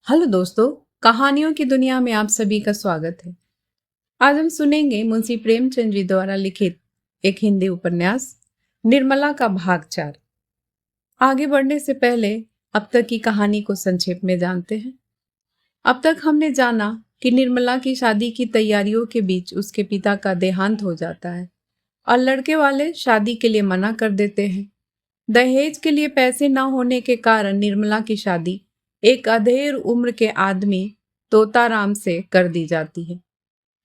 Hello दोस्तों, कहानियों की दुनिया में आप सभी का स्वागत है। आज हम सुनेंगे मुंशी प्रेमचंद जी द्वारा लिखित एक हिंदी उपन्यास निर्मला का भाग 4। आगे बढ़ने से पहले अब तक की कहानी को संक्षेप में जानते हैं। अब तक हमने जाना कि निर्मला की शादी की तैयारियों के बीच उसके पिता का देहांत हो जाता है और लड़के वाले शादी के लिए मना कर देते हैं। दहेज के लिए पैसे न होने के कारण निर्मला की शादी एक अधेड़ उम्र के आदमी तोताराम से कर दी जाती है,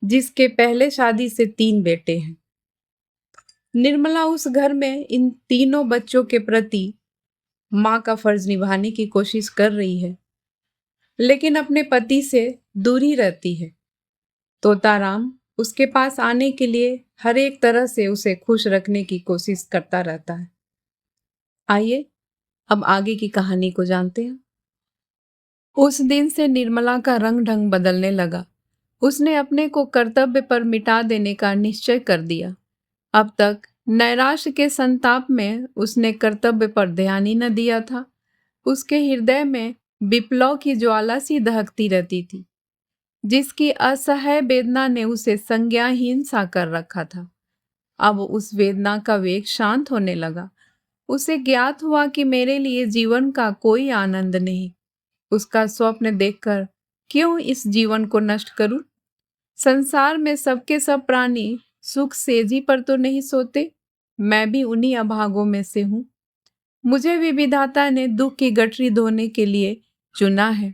जिसके पहले शादी से 3 बेटे हैं। निर्मला उस घर में इन तीनों बच्चों के प्रति माँ का फर्ज निभाने की कोशिश कर रही है, लेकिन अपने पति से दूर ही रहती है। तोताराम उसके पास आने के लिए हर एक तरह से उसे खुश रखने की कोशिश करता रहता है। आइए अब आगे की कहानी को जानते हैं। उस दिन से निर्मला का रंग ढंग बदलने लगा। उसने अपने को कर्तव्य पर मिटा देने का निश्चय कर दिया। अब तक नैराश्य के संताप में उसने कर्तव्य पर ध्यान ही न दिया था। उसके हृदय में विप्लव की ज्वाला सी दहकती रहती थी, जिसकी असह्य वेदना ने उसे संज्ञाहीन सा कर रखा था। अब उस वेदना का वेग शांत होने लगा। उसे ज्ञात हुआ कि मेरे लिए जीवन का कोई आनंद नहीं। उसका स्वप्न देखकर क्यों इस जीवन को नष्ट करूं? संसार में सबके सब प्राणी सुख सेजी पर तो नहीं सोते। मैं भी उन्हीं अभागों में से हूं। मुझे भी विधाता ने दुख की गठरी धोने के लिए चुना है।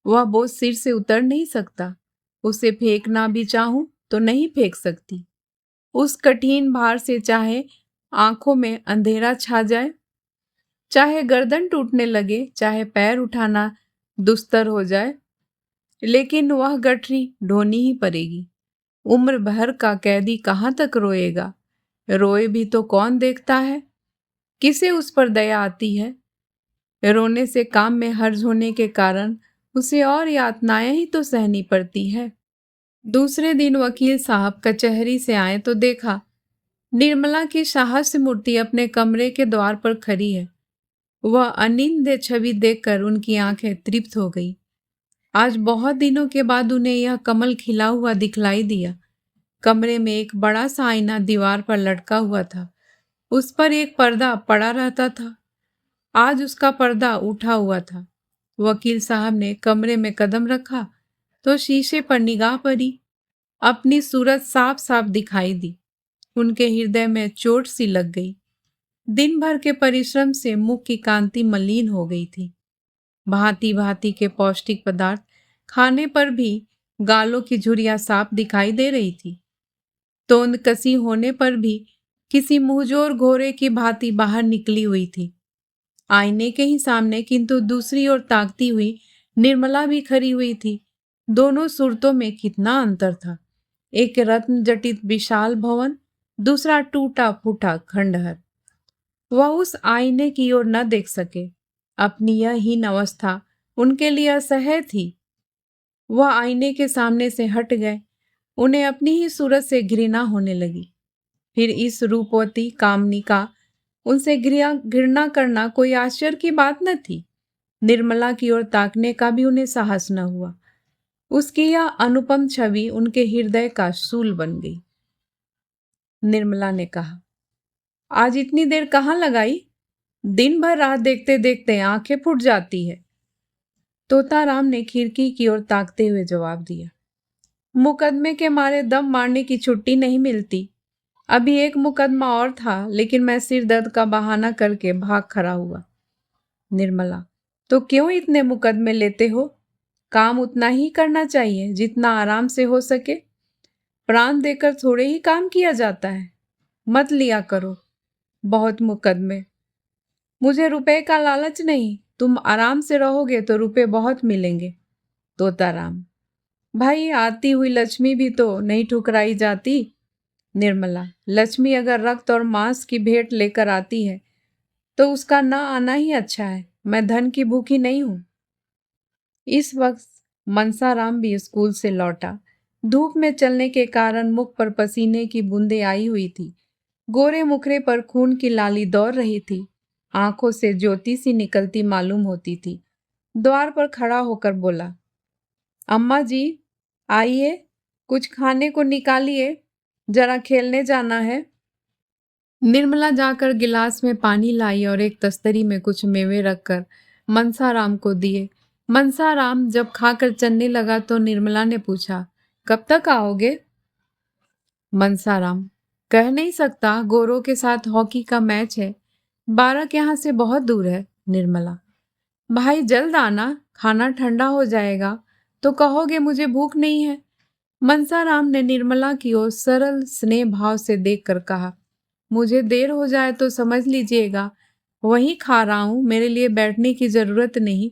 वह बोझ सिर से उतर नहीं सकता। उसे फेंकना भी चाहूं तो नहीं फेंक सकती। उस कठिन भार से चाहे आंखों में अंधेरा छा जाए, चाहे गर्दन टूटने लगे, चाहे पैर उठाना दुस्तर हो जाए, लेकिन वह गठरी ढोनी ही पड़ेगी। उम्र भर का कैदी कहाँ तक रोएगा? रोए भी तो कौन देखता है? किसे उस पर दया आती है? रोने से काम में हर्ज होने के कारण उसे और यातनाएं ही तो सहनी पड़ती है। दूसरे दिन वकील साहब कचहरी से आए तो देखा निर्मला की साहस मूर्ति अपने कमरे के द्वार पर खड़ी है। वह अनिंद्य छवि देखकर उनकी आंखें तृप्त हो गई। आज बहुत दिनों के बाद उन्हें यह कमल खिला हुआ दिखलाई दिया। कमरे में एक बड़ा सा आईना दीवार पर लटका हुआ था। उस पर एक पर्दा पड़ा रहता था। आज उसका पर्दा उठा हुआ था। वकील साहब ने कमरे में कदम रखा तो शीशे पर निगाह पड़ी। अपनी सूरत साफ साफ दिखाई दी। उनके हृदय में चोट सी लग गई। दिन भर के परिश्रम से मुख की कांति मलिन हो गई थी। भांति भांति के पौष्टिक पदार्थ खाने पर भी गालों की झुर्रियां साफ दिखाई दे रही थी। तोंद कसी होने पर भी किसी मुंहजोर घोड़े की भांति बाहर निकली हुई थी। आईने के ही सामने किंतु दूसरी ओर ताकती हुई निर्मला भी खड़ी हुई थी। दोनों सूरतों में कितना अंतर था। एक रत्न जटित विशाल भवन, दूसरा टूटा फूटा खंडहर। वह उस आईने की ओर न देख सके। अपनी यह हीन अवस्था उनके लिए असह्य थी। वह आईने के सामने से हट गए। उन्हें अपनी ही सूरत से घृणा होने लगी। फिर इस रूपवती कामनी का उनसे घृणा करना कोई आश्चर्य की बात न थी। निर्मला की ओर ताकने का भी उन्हें साहस न हुआ। उसकी यह अनुपम छवि उनके हृदय का शूल बन गई। निर्मला ने कहा, आज इतनी देर कहाँ लगाई? दिन भर राह देखते देखते आंखें फूट जाती है। तोताराम ने खिड़की की ओर ताकते हुए जवाब दिया, मुकदमे के मारे दम मारने की छुट्टी नहीं मिलती। अभी एक मुकदमा और था, लेकिन मैं सिर दर्द का बहाना करके भाग खड़ा हुआ। निर्मला, तो क्यों इतने मुकदमे लेते हो? काम उतना ही करना चाहिए जितना आराम से हो सके। प्राण देकर थोड़े ही काम किया जाता है। मत लिया करो बहुत मुकदमे। मुझे रुपए का लालच नहीं। तुम आराम से रहोगे तो रुपए बहुत मिलेंगे। तोताराम, भाई आती हुई लक्ष्मी भी तो नहीं ठुकराई जाती। निर्मला, लक्ष्मी अगर रक्त और मांस की भेंट लेकर आती है तो उसका ना आना ही अच्छा है। मैं धन की भूखी नहीं हूं। इस वक्त मनसाराम भी स्कूल से लौटा। धूप में चलने के कारण मुख पर पसीने की बूंदें आई हुई थी। गोरे मुखरे पर खून की लाली दौड़ रही थी। आंखों से ज्योति सी निकलती मालूम होती थी। द्वार पर खड़ा होकर बोला, अम्मा जी आइए, कुछ खाने को निकालिए, जरा खेलने जाना है। निर्मला जाकर गिलास में पानी लाई और एक तस्तरी में कुछ मेवे रखकर मनसाराम को दिए। मनसाराम जब खाकर चलने लगा तो निर्मला ने पूछा, कब तक आओगे? मनसाराम, कह नहीं सकता, गोरों के साथ हॉकी का मैच है, 12 के यहाँ से बहुत दूर है। निर्मला, भाई जल्द आना, खाना ठंडा हो जाएगा तो कहोगे मुझे भूख नहीं है। मनसाराम ने निर्मला की ओर सरल स्नेह भाव से देखकर कहा, मुझे देर हो जाए तो समझ लीजिएगा, वहीं खा रहा हूं, मेरे लिए बैठने की जरूरत नहीं।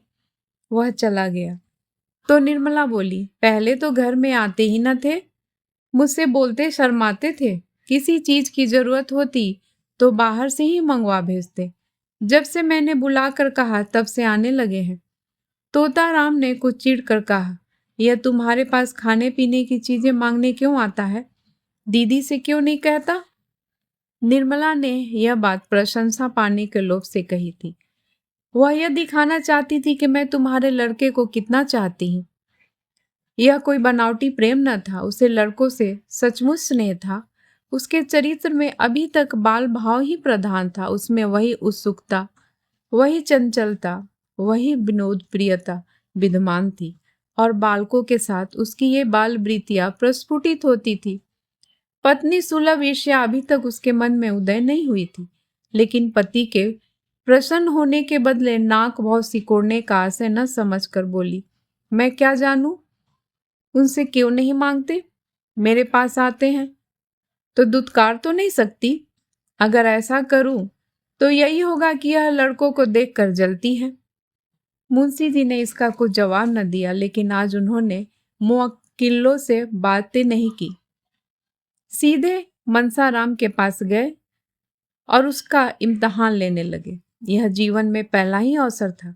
वह चला गया तो निर्मला बोली, पहले तो घर में आते ही न थे, मुझसे बोलते शर्माते थे, किसी चीज की जरूरत होती तो बाहर से ही मंगवा भेजते, जब से मैंने बुलाकर कहा तब से आने लगे हैं। तोताराम ने कुछ चिढ़ कर कहा, यह तुम्हारे पास खाने पीने की चीजें मांगने क्यों आता है? दीदी से क्यों नहीं कहता? निर्मला ने यह बात प्रशंसा पाने के लोभ से कही थी। वह यह दिखाना चाहती थी कि मैं तुम्हारे लड़के को कितना चाहती हूँ। यह कोई बनावटी प्रेम न था, उसे लड़कों से सचमुच स्नेह था। उसके चरित्र में अभी तक बाल भाव ही प्रधान था, उसमें वही उत्सुकता, वही चंचलता, वही विनोद प्रियता विद्यमान थी और बालकों के साथ उसकी ये बाल वृत्तियां प्रस्फुटित होती थी। पत्नी सुलभ ईर्ष्या अभी तक उसके मन में उदय नहीं हुई थी, लेकिन पति के प्रसन्न होने के बदले नाक भाव सिकोड़ने का आशय न समझकर बोली, मैं क्या जानूं, उनसे क्यों नहीं मांगते, मेरे पास आते हैं तो दुत्कार तो नहीं सकती। अगर ऐसा करूं तो यही होगा कि यह लड़कों को देखकर जलती है। मुंशी जी ने इसका कुछ जवाब न दिया, लेकिन आज उन्होंने मुवक्किलों से बातें नहीं की, सीधे मनसाराम के पास गए और उसका इम्तिहान लेने लगे। यह जीवन में पहला ही अवसर था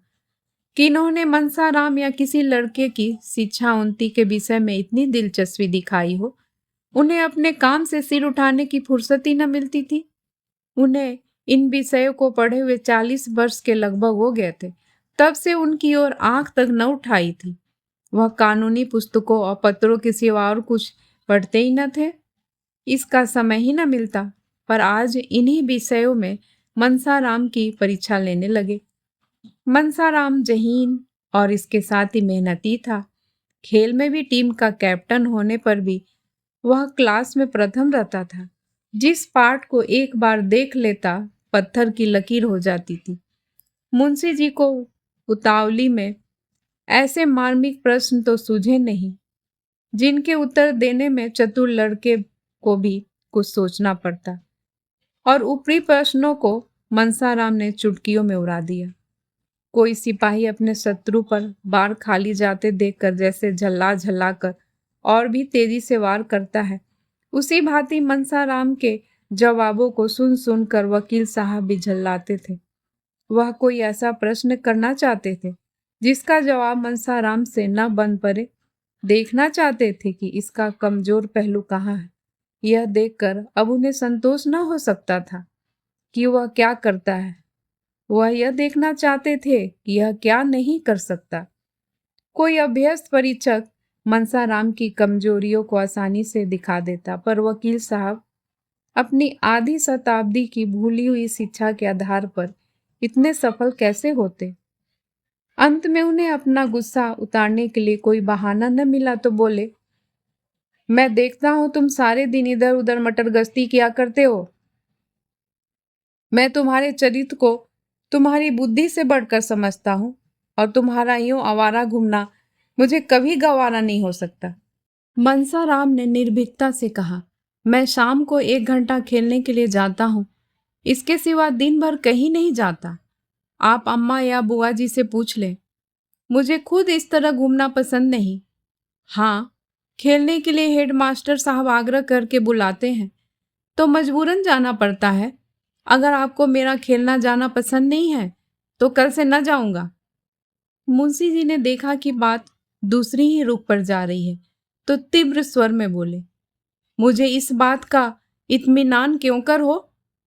कि इन्होंने मनसाराम या किसी लड़के की शिक्षा उन्नति के विषय में इतनी दिलचस्पी दिखाई हो। उन्हें अपने काम से सिर उठाने की फुर्सत ही न मिलती थी। उन्हें इन विषयों को पढ़े हुए 40 वर्ष के लगभग हो गए थे, तब से उनकी ओर आंख तक न उठाई थी। वह कानूनी पुस्तकों और पत्रों के सिवा और कुछ पढ़ते ही न थे, इसका समय ही न मिलता। पर आज इन्हीं विषयों में मनसाराम की परीक्षा लेने लगे। मनसाराम जहीन और इसके साथ ही मेहनती था। खेल में भी टीम का कैप्टन होने पर भी वह क्लास में प्रथम रहता था। जिस पाठ को एक बार देख लेता पत्थर की लकीर हो जाती थी। मुंशी जी को उतावली में ऐसे मार्मिक प्रश्न तो सूझे नहीं, जिनके उत्तर देने में चतुर लड़के को भी कुछ सोचना पड़ता, और ऊपरी प्रश्नों को मनसाराम ने चुटकियों में उड़ा दिया। कोई सिपाही अपने शत्रु पर बार खाली जाते देखकर जैसे झल्ला झल्ला कर और भी तेजी से वार करता है, उसी भांति मनसाराम के जवाबों को सुन सुन कर वकील साहब भी झल्लाते थे। वह कोई ऐसा प्रश्न करना चाहते थे जिसका जवाब मनसाराम से न बन पड़े। देखना चाहते थे कि इसका कमजोर पहलू कहाँ है। यह देखकर अब उन्हें संतोष न हो सकता था कि वह क्या करता है, वह यह देखना चाहते थे कि यह क्या नहीं कर सकता। कोई अभ्यस्त परीक्षक मनसाराम की कमजोरियों को आसानी से दिखा देता, पर वकील साहब अपनी आधी शताब्दी की भूली हुई शिक्षा के आधार पर इतने सफल कैसे होते। अंत में उन्हें अपना गुस्सा उतारने के लिए कोई बहाना न मिला तो बोले, मैं देखता हूं तुम सारे दिन इधर उधर मटर गश्ती किया करते हो। मैं तुम्हारे चरित्र को तुम्हारी बुद्धि से बढ़कर समझता हूं, और तुम्हारा यूं आवारा घूमना मुझे कभी गवारा नहीं हो सकता। मनसाराम ने निर्भीकता से कहा, मैं शाम को 1 घंटा खेलने के लिए जाता हूँ, इसके सिवा दिन भर कहीं नहीं जाता। आप अम्मा या बुआ जी से पूछ लें, मुझे खुद इस तरह घूमना पसंद नहीं। हाँ, खेलने के लिए हेडमास्टर साहब आग्रह करके बुलाते हैं तो मजबूरन जाना पड़ता है। अगर आपको मेरा खेलना जाना पसंद नहीं है तो कल से न जाऊंगा। मुंशी जी ने देखा कि बात दूसरी ही रुख पर जा रही है तो तीव्र स्वर में बोले, मुझे इस बात का इत्मीनान क्यों कर हो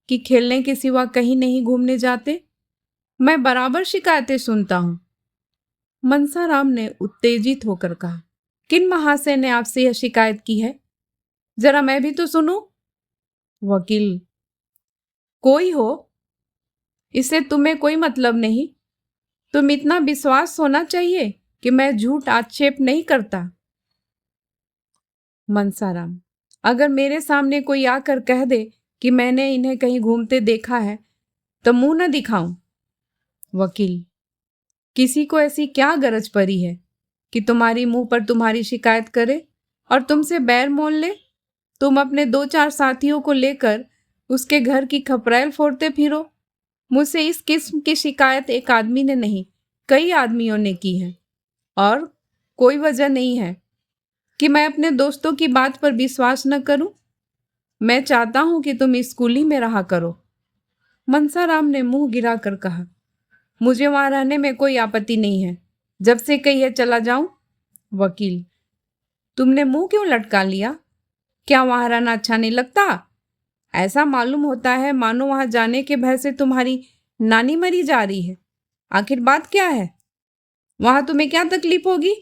कि खेलने के सिवा कहीं नहीं घूमने जाते? मैं बराबर शिकायतें सुनता हूँ। मनसाराम ने उत्तेजित होकर कहा, किन महाशय ने आपसे यह शिकायत की है? जरा मैं भी तो सुनूं। वकील, कोई हो, इससे तुम्हें कोई मतलब नहीं। तुम इतना विश्वास होना चाहिए कि मैं झूठ आक्षेप नहीं करता। मनसाराम, अगर मेरे सामने कोई आकर कह दे कि मैंने इन्हें कहीं घूमते देखा है तो मुंह न दिखाऊं। वकील, किसी को ऐसी क्या गरज पड़ी है कि तुम्हारी मुंह पर तुम्हारी शिकायत करे और तुमसे बैर मोल ले? तुम अपने 2-4 साथियों को लेकर उसके घर की खपरैल फोड़ते फिरो। मुझसे इस किस्म की शिकायत एक आदमी ने नहीं, कई आदमियों ने की है, और कोई वजह नहीं है कि मैं अपने दोस्तों की बात पर विश्वास न करूं। मैं चाहता हूं कि तुम स्कूली में रहा करो। मनसाराम ने मुंह गिरा कर कहा, मुझे वहां रहने में कोई आपत्ति नहीं है, जब से कहिए चला जाऊं। वकील, तुमने मुंह क्यों लटका लिया? क्या वहां रहना अच्छा नहीं लगता? ऐसा मालूम होता है मानो वहां जाने के भय से तुम्हारी नानी मरी जा रही है। आखिर बात क्या है? वहां तुम्हें क्या तकलीफ होगी?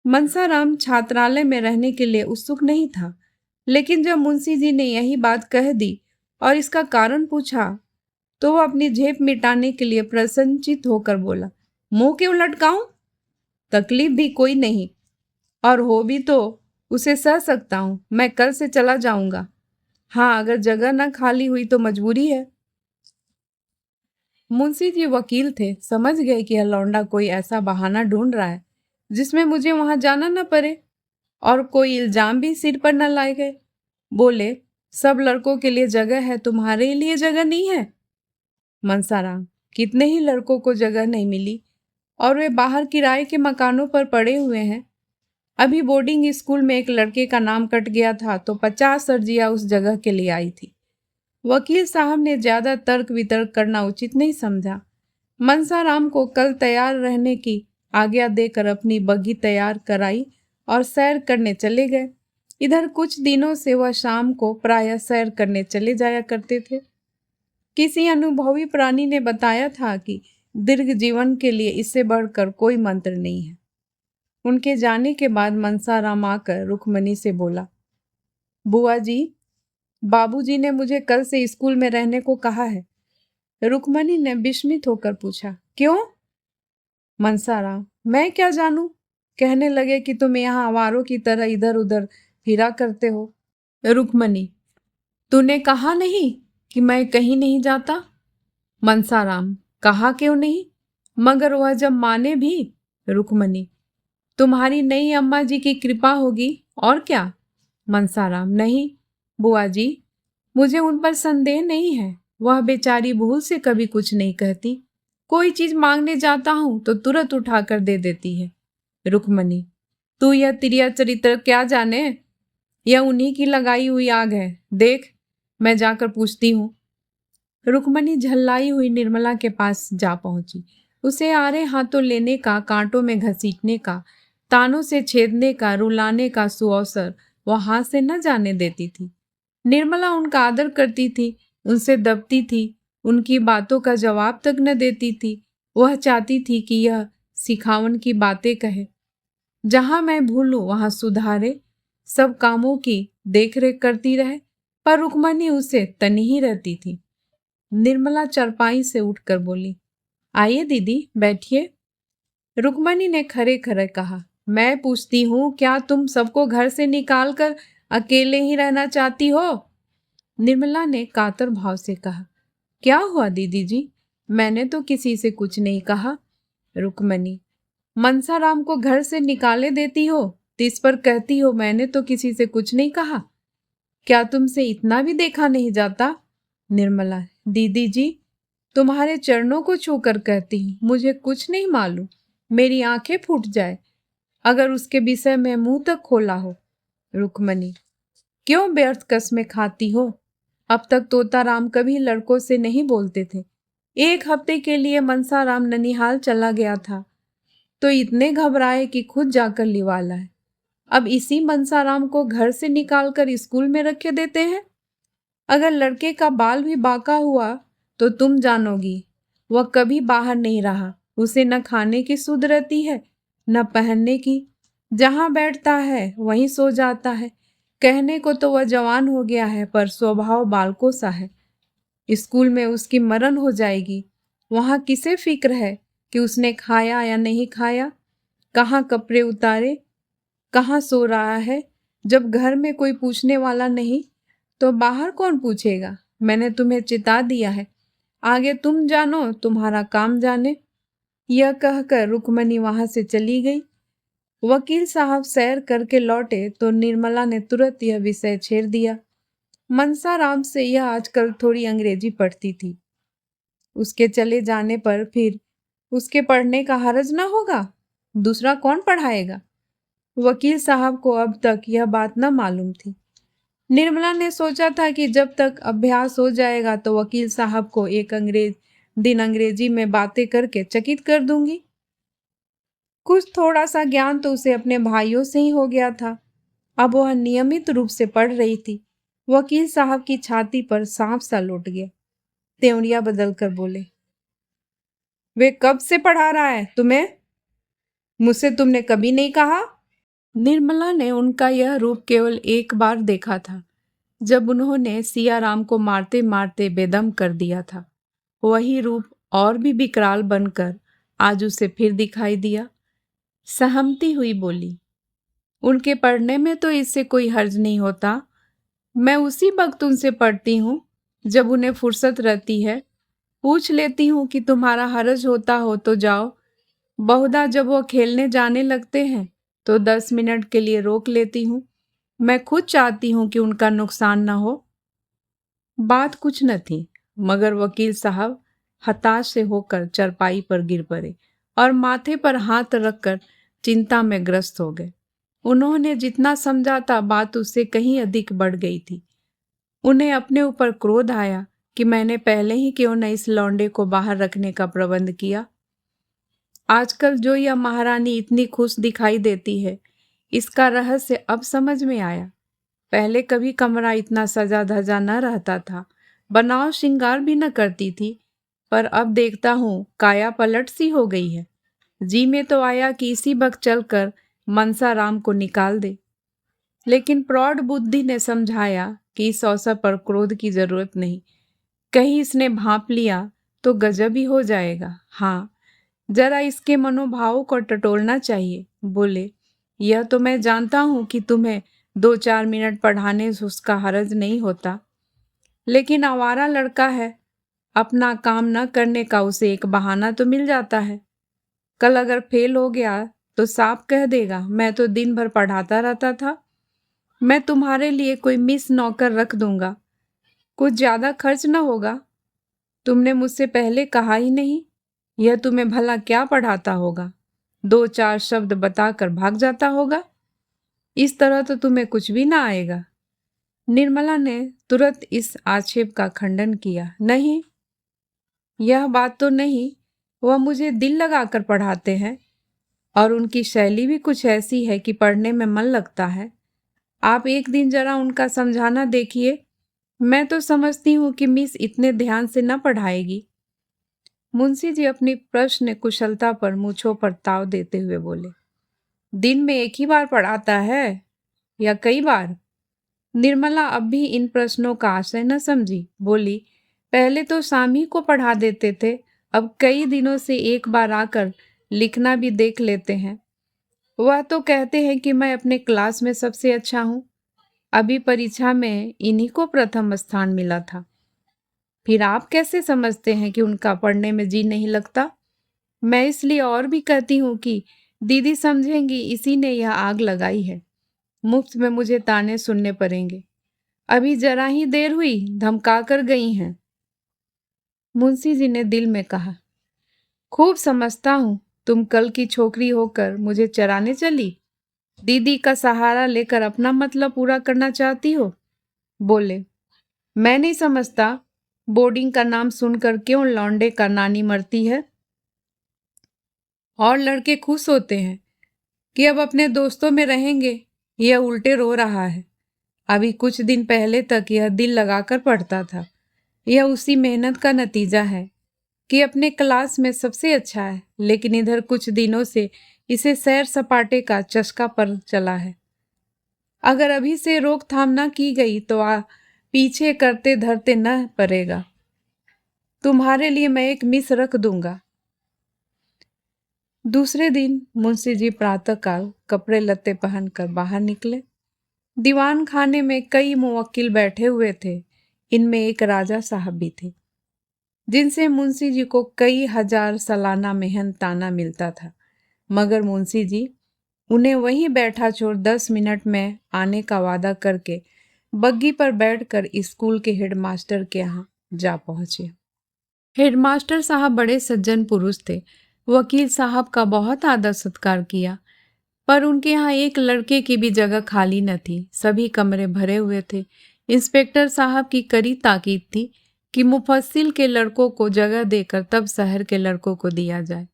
मनसाराम छात्रालय में रहने के लिए उत्सुक नहीं था, लेकिन जब मुंशी जी ने यही बात कह दी और इसका कारण पूछा तो वह अपनी झेप मिटाने के लिए प्रसन्नचित होकर बोला, मुंह क्यों लटकाऊं? तकलीफ भी कोई नहीं, और हो भी तो उसे सह सकता हूं। मैं कल से चला जाऊंगा। हाँ, अगर जगह न खाली हुई तो मजबूरी है। मुंशी जी वकील थे, समझ गए कि यह लौंडा कोई ऐसा बहाना ढूंढ रहा है जिसमें मुझे वहां जाना न पड़े और कोई इल्जाम भी सिर पर न लाए गए। बोले, सब लड़कों के लिए जगह है, तुम्हारे लिए जगह नहीं है? मनसाराम, कितने ही लड़कों को जगह नहीं मिली और वे बाहर किराए के मकानों पर पड़े हुए हैं। अभी बोर्डिंग स्कूल में एक लड़के का नाम कट गया था तो 50 अर्जियां उस जगह के लिए आई थी। वकील साहब ने ज्यादा तर्क वितर्क करना उचित नहीं समझा। मनसाराम को कल तैयार रहने की आज्ञा देकर अपनी बग्घी तैयार कराई और सैर करने चले गए। इधर कुछ दिनों से वह शाम को प्रायः सैर करने चले जाया करते थे। किसी अनुभवी प्राणी ने बताया था कि दीर्घ जीवन के लिए इससे बढ़कर कोई मंत्र नहीं है। उनके जाने के बाद मनसाराम आकर रुक्मणी से बोला, बुआ जी, बाबूजी ने मुझे कल से स्कूल में रहने को कहा है। रुक्मणी ने विस्मित होकर पूछा, क्यों? मनसाराम, मैं क्या जानूं? कहने लगे कि तुम यहाँ आवारों की तरह इधर उधर फिरा करते हो। रुक्मणी, तूने कहा नहीं कि मैं कहीं नहीं जाता? मनसाराम, कहा क्यों नहीं, मगर वह जब माने भी। रुक्मणी, तुम्हारी नई अम्मा जी की कृपा होगी, और क्या? मनसाराम, नहीं बुआ जी, मुझे उन पर संदेह नहीं है। वह बेचारी भूल से कभी कुछ नहीं कहती। कोई चीज मांगने जाता हूं तो तुरंत उठा कर दे देती है। रुक्मणी, तू यह तिरिया चरित्र क्या जाने, यह उन्हीं की लगाई हुई आग है। देख, मैं जाकर पूछती हूँ। रुक्मणी झल्लाई हुई निर्मला के पास जा पहुंची। उसे आड़े हाथों लेने का, कांटों में घसीटने का, तानों से छेदने का, रुलाने का सुअवसर वह हाथ से न जाने देती थी। निर्मला उनका आदर करती थी, उनसे दबती थी, उनकी बातों का जवाब तक न देती थी। वह चाहती थी कि यह सिखावन की बातें कहे, जहां मैं भूलूं वहां सुधारे, सब कामों की देखरेख करती रहे, पर रुक्मणी उसे तनी ही रहती थी। निर्मला चरपाई से उठकर बोली, आइए दीदी, बैठिए। रुक्मणी ने खरे खरे कहा, मैं पूछती हूँ, क्या तुम सबको घर से निकाल कर अकेले ही रहना चाहती हो? निर्मला ने कातर भाव से कहा, क्या हुआ दीदी जी, मैंने तो किसी से कुछ नहीं कहा। रुक्मणी, मनसाराम को घर से निकाले देती हो तो इस पर कहती हो मैंने तो किसी से कुछ नहीं कहा। क्या तुमसे इतना भी देखा नहीं जाता? निर्मला, दीदी जी, तुम्हारे चरणों को छूकर कहती हूँ, मुझे कुछ नहीं मालूम। मेरी आंखें फूट जाए अगर उसके विषय में मुंह तक खोला हो। रुक्मणी, क्यों व्यर्थ कस्में खाती हो? अब तक तोताराम कभी लड़कों से नहीं बोलते थे। एक हफ्ते के लिए मनसाराम ननिहाल चला गया था तो इतने घबराए कि खुद जाकर लिवा लाए। अब इसी मनसाराम को घर से निकालकर स्कूल में रखे देते हैं। अगर लड़के का बाल भी बांका हुआ तो तुम जानोगी, वह कभी बाहर नहीं रहा। उसे न खाने की सुध रहती है न पहनने की। जहाँ बैठता है वहीं सो जाता है। कहने को तो वह जवान हो गया है पर स्वभाव बालकों सा है। स्कूल में उसकी मरण हो जाएगी। वहाँ किसे फिक्र है कि उसने खाया या नहीं खाया, कहाँ कपड़े उतारे, कहाँ सो रहा है। जब घर में कोई पूछने वाला नहीं तो बाहर कौन पूछेगा। मैंने तुम्हें चिता दिया है, आगे तुम जानो, तुम्हारा काम जाने। यह कहकर रुक्मणी वहां से चली गई। वकील साहब सैर करके लौटे तो निर्मला ने तुरंत यह विषय छेड़ दिया। मनसाराम से यह आजकल थोड़ी अंग्रेजी पढ़ती थी। उसके चले जाने पर फिर उसके पढ़ने का हर्ज न होगा, दूसरा कौन पढ़ाएगा। वकील साहब को अब तक यह बात न मालूम थी। निर्मला ने सोचा था कि जब तक अभ्यास हो जाएगा तो वकील साहब को एक दिन अंग्रेजी में बातें करके चकित कर दूंगी। कुछ थोड़ा सा ज्ञान तो उसे अपने भाइयों से ही हो गया था। अब वह नियमित रूप से पढ़ रही थी। वकील साहब की छाती पर सांप सा लौट गया। त्योरिया बदल कर बोले, वे कब से पढ़ा रहा है तुम्हें? मुझसे तुमने कभी नहीं कहा। निर्मला ने उनका यह रूप केवल एक बार देखा था, जब उन्होंने सियाराम को मारते मारते बेदम कर दिया था। वही रूप और भी विकराल बनकर आज उसे फिर दिखाई दिया। सहमती हुई बोली, उनके पढ़ने में तो इससे कोई हर्ज नहीं होता। मैं उसी वक्त उनसे पढ़ती हूँ जब उन्हें फुर्सत रहती है। पूछ लेती हूँ कि तुम्हारा हर्ज होता हो तो जाओ। बहुधा जब वो खेलने जाने लगते हैं तो 10 मिनट के लिए रोक लेती हूँ। मैं खुद चाहती हूँ कि उनका नुकसान न हो। बात कुछ न थी, मगर वकील साहब हताश से होकर चरपाई पर गिर पड़े और माथे पर हाथ रखकर चिंता में ग्रस्त हो गए। उन्होंने जितना समझा था बात उससे कहीं अधिक बढ़ गई थी। उन्हें अपने ऊपर क्रोध आया कि मैंने पहले ही क्यों न इस लौंडे को बाहर रखने का प्रबंध किया। आजकल जो यह महारानी इतनी खुश दिखाई देती है, इसका रहस्य अब समझ में आया। पहले कभी कमरा इतना सजा धजा न रहता था, बनाव श्रृंगार भी न करती थी, पर अब देखता हूँ काया पलट सी हो गई है। जी में तो आया कि इसी वक्त चलकर मनसाराम को निकाल दे, लेकिन प्रौढ़ बुद्धि ने समझाया कि इस अवसर पर क्रोध की जरूरत नहीं। कहीं इसने भांप लिया तो गजब ही हो जाएगा। हाँ, जरा इसके मनोभावों को टटोलना चाहिए। बोले, यह तो मैं जानता हूँ कि तुम्हें 2-4 मिनट पढ़ाने से उसका हर्ज नहीं होता, लेकिन आवारा लड़का है, अपना काम न करने का उसे एक बहाना तो मिल जाता है। कल अगर फेल हो गया तो साफ कह देगा, मैं तो दिन भर पढ़ाता रहता था। मैं तुम्हारे लिए कोई मिस नौकर रख दूंगा, कुछ ज्यादा खर्च न होगा। तुमने मुझसे पहले कहा ही नहीं। यह तुम्हें भला क्या पढ़ाता होगा, 2-4 शब्द बताकर भाग जाता होगा। इस तरह तो तुम्हें कुछ भी ना आएगा। निर्मला ने तुरंत इस आक्षेप का खंडन किया। नहीं, यह बात तो नहीं। वह मुझे दिल लगाकर पढ़ाते हैं और उनकी शैली भी कुछ ऐसी है कि पढ़ने में मन लगता है। आप एक दिन जरा उनका समझाना देखिए। मैं तो समझती हूँ कि मिस इतने ध्यान से न पढ़ाएगी। मुंशी जी अपनी प्रश्न कुशलता पर मूंछों पर ताव देते हुए बोले, दिन में एक ही बार पढ़ाता है या कई बार? निर्मला अब भी इन प्रश्नों का आशय न समझी। बोली, पहले तो शाम ही को पढ़ा देते थे, अब कई दिनों से एक बार आकर लिखना भी देख लेते हैं। वह तो कहते हैं कि मैं अपने क्लास में सबसे अच्छा हूँ। अभी परीक्षा में इन्हीं को प्रथम स्थान मिला था। फिर आप कैसे समझते हैं कि उनका पढ़ने में जी नहीं लगता? मैं इसलिए और भी कहती हूँ कि दीदी समझेंगी इसी ने यह आग लगाई है। मुफ्त में मुझे ताने सुनने पड़ेंगे। अभी जरा ही देर हुई धमका कर गई हैं। मुंशी जी ने दिल में कहा, खूब समझता हूँ तुम कल की छोकरी होकर मुझे चराने चली, दीदी का सहारा लेकर अपना मतलब पूरा करना चाहती हो। बोले, मैं नहीं समझता बोर्डिंग का नाम सुनकर क्यों लौंडे का नानी मरती है और लड़के खुश होते हैं कि अब अपने दोस्तों में रहेंगे। यह उल्टे रो रहा है। अभी कुछ दिन पहले तक यह दिल लगाकर पढ़ता था। यह उसी मेहनत का नतीजा है। कि अपने क्लास में सबसे अच्छा है, लेकिन इधर कुछ दिनों से इसे सैर सपाटे का चस्का पर चला है। अगर अभी से रोकथाम न की गई तो पीछे करते धरते न पड़ेगा। तुम्हारे लिए मैं एक मिस रख दूंगा। दूसरे दिन मुंशी जी प्रातःकाल कपड़े लत्ते पहनकर बाहर निकले। दीवान खाने में कई मुवक्किल बैठे हुए थे। इनमें एक राजा साहब भी थे, जिनसे मुंशी जी को कई हजार सालाना मेहनताना मिलता था, मगर मुंशी जी उन्हें वहीं बैठा छोड़ 10 मिनट में आने का वादा करके बग्गी पर बैठकर स्कूल के हेडमास्टर के यहाँ जा पहुंचे। हेडमास्टर साहब बड़े सज्जन पुरुष थे। वकील साहब का बहुत आदर सत्कार किया, पर उनके यहाँ एक लड़के की भी जगह खाली न थी। सभी कमरे भरे हुए थे। इंस्पेक्टर साहब की कड़ी ताकीद थी कि मुफस्सिल के लड़कों को जगह देकर तब शहर के लड़कों को दिया जाए।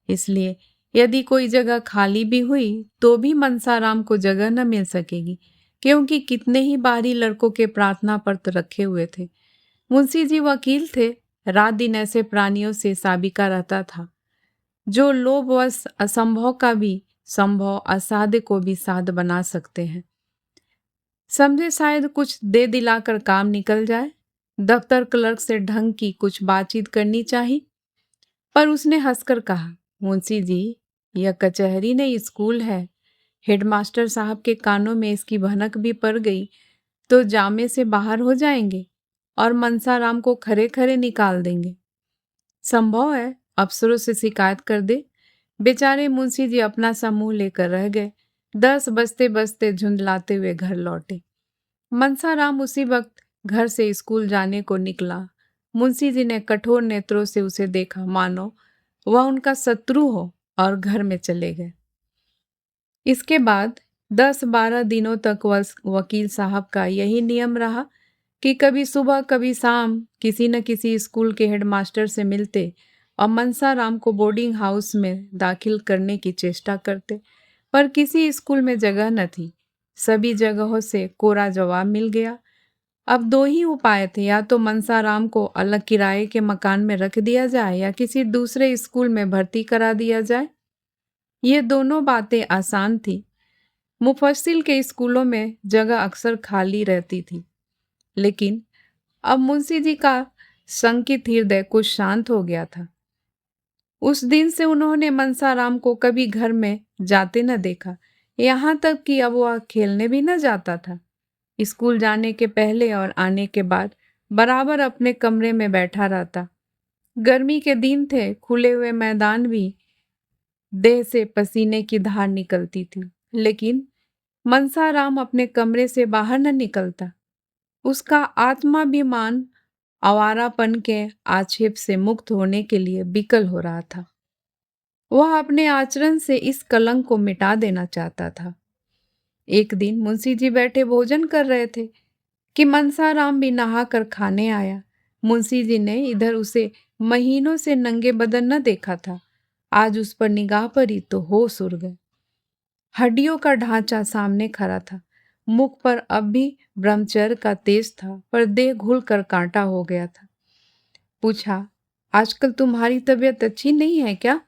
इसलिए यदि कोई जगह खाली भी हुई तो भी मनसाराम को जगह न मिल सकेगी, क्योंकि कितने ही बाहरी लड़कों के प्रार्थना पत्र रखे हुए थे। मुंशी जी वकील थे। रात दिन ऐसे प्राणियों से साबिका रहता था जो लोभवश असंभव का भी संभव, असाध्य को भी साध्य बना सकते हैं। समझे शायद कुछ दे दिलाकर काम निकल जाए। दफ्तर क्लर्क से ढंग की कुछ बातचीत करनी चाहिए, पर उसने हंसकर कहा, मुंशी जी, यह कचहरी नहीं स्कूल है। हेडमास्टर साहब के कानों में इसकी भनक भी पड़ गई तो जामे से बाहर हो जाएंगे और मनसाराम को खरे खरे निकाल देंगे। संभव है अफसरों से शिकायत कर दे। बेचारे मुंशी जी अपना सा मुंह लेकर रह गए। 10 बजते बजते झुंझलाते हुए घर लौटे। मनसाराम उसी वक्त घर से स्कूल जाने को निकला। मुंशी जी ने कठोर नेत्रों से उसे देखा, मानो वह उनका शत्रु हो, और घर में चले गए। इसके बाद 10-12 दिनों तक वकील साहब का यही नियम रहा कि कभी सुबह कभी शाम किसी न किसी स्कूल के हेडमास्टर से मिलते और मनसाराम को बोर्डिंग हाउस में दाखिल करने की चेष्टा करते, पर किसी स्कूल में जगह न थी। सभी जगहों से कोरा जवाब मिल गया। अब 2 ही उपाय थे, या तो मनसाराम को अलग किराए के मकान में रख दिया जाए या किसी दूसरे स्कूल में भर्ती करा दिया जाए। ये दोनों बातें आसान थी। मुफस्सिल के स्कूलों में जगह अक्सर खाली रहती थी, लेकिन अब मुंशी जी का शंकित हृदय कुछ शांत हो गया था। उस दिन से उन्होंने मनसाराम को कभी घर में जाते न देखा, यहाँ तक कि अब वह खेलने भी न जाता था। स्कूल जाने के पहले और आने के बाद बराबर अपने कमरे में बैठा रहता। गर्मी के दिन थे, खुले हुए मैदान भी देह से पसीने की धार निकलती थी, लेकिन मनसाराम अपने कमरे से बाहर न निकलता। उसका आत्माभिमान आवारापन के आक्षेप से मुक्त होने के लिए विकल हो रहा था। वह अपने आचरण से इस कलंक को मिटा देना चाहता था। एक दिन मुंशी जी बैठे भोजन कर रहे थे कि मनसाराम भी नहाकर खाने आया। मुंशी जी ने इधर उसे महीनों से नंगे बदन न देखा था। आज उस पर निगाह पड़ी तो होश उड़ गए। हड्डियों का ढांचा सामने खड़ा था। मुख पर अब भी ब्रह्मचर्य का तेज था, पर देह घुल कर कांटा हो गया था। पूछा, आजकल तुम्हारी तबीयत अच्छी नहीं है क्या?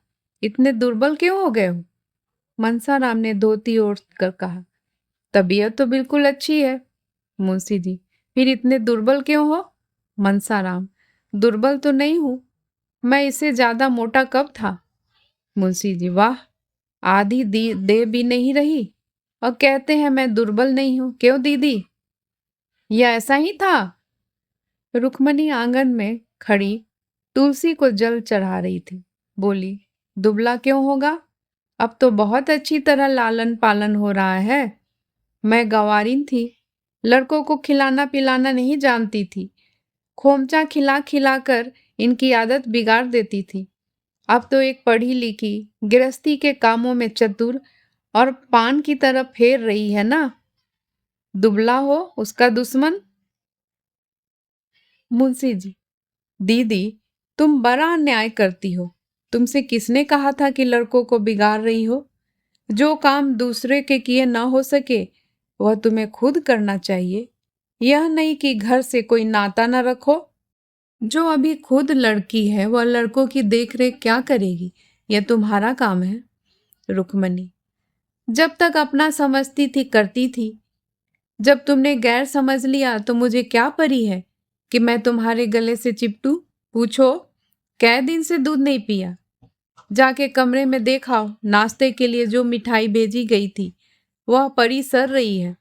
इतने दुर्बल क्यों हो गए हो? मनसाराम ने धोती ओढ़ कर कहा, तबीयत तो बिल्कुल अच्छी है। मुंशी जी, फिर इतने दुर्बल क्यों हो? मनसाराम, दुर्बल तो नहीं हूं, मैं इससे ज्यादा मोटा कब था? मुंशी जी, वाह, आधी दे भी नहीं रही और कहते हैं मैं दुर्बल नहीं हूं। क्यों दीदी, यह ऐसा ही था? रुक्मणी आंगन में खड़ी तुलसी को जल चढ़ा रही थी। बोली, दुबला क्यों होगा? अब तो बहुत अच्छी तरह लालन पालन हो रहा है। मैं गंवारिन थी, लड़कों को खिलाना पिलाना नहीं जानती थी। खोमचा खिला खिला कर इनकी आदत बिगाड़ देती थी। अब तो एक पढ़ी लिखी, गृहस्थी के कामों में चतुर और पान की तरफ फेर रही है ना। दुबला हो उसका दुश्मन। मुंशी जी, दीदी, तुम बड़ा अन्याय करती हो। तुमसे किसने कहा था कि लड़कों को बिगाड़ रही हो? जो काम दूसरे के किए ना हो सके वह तुम्हें खुद करना चाहिए। यह नहीं कि घर से कोई नाता न रखो। जो अभी खुद लड़की है वह लड़कों की देखरेख क्या करेगी? यह तुम्हारा काम है। रुक्मणी, जब तक अपना समझती थी करती थी, जब तुमने गैर समझ लिया तो मुझे क्या परी है कि मैं तुम्हारे गले से चिपटू? पूछो, कै दिन से दूध नहीं पिया? जाके कमरे में देखा, नाश्ते के लिए जो मिठाई भेजी गई थी वह परी सर रही है।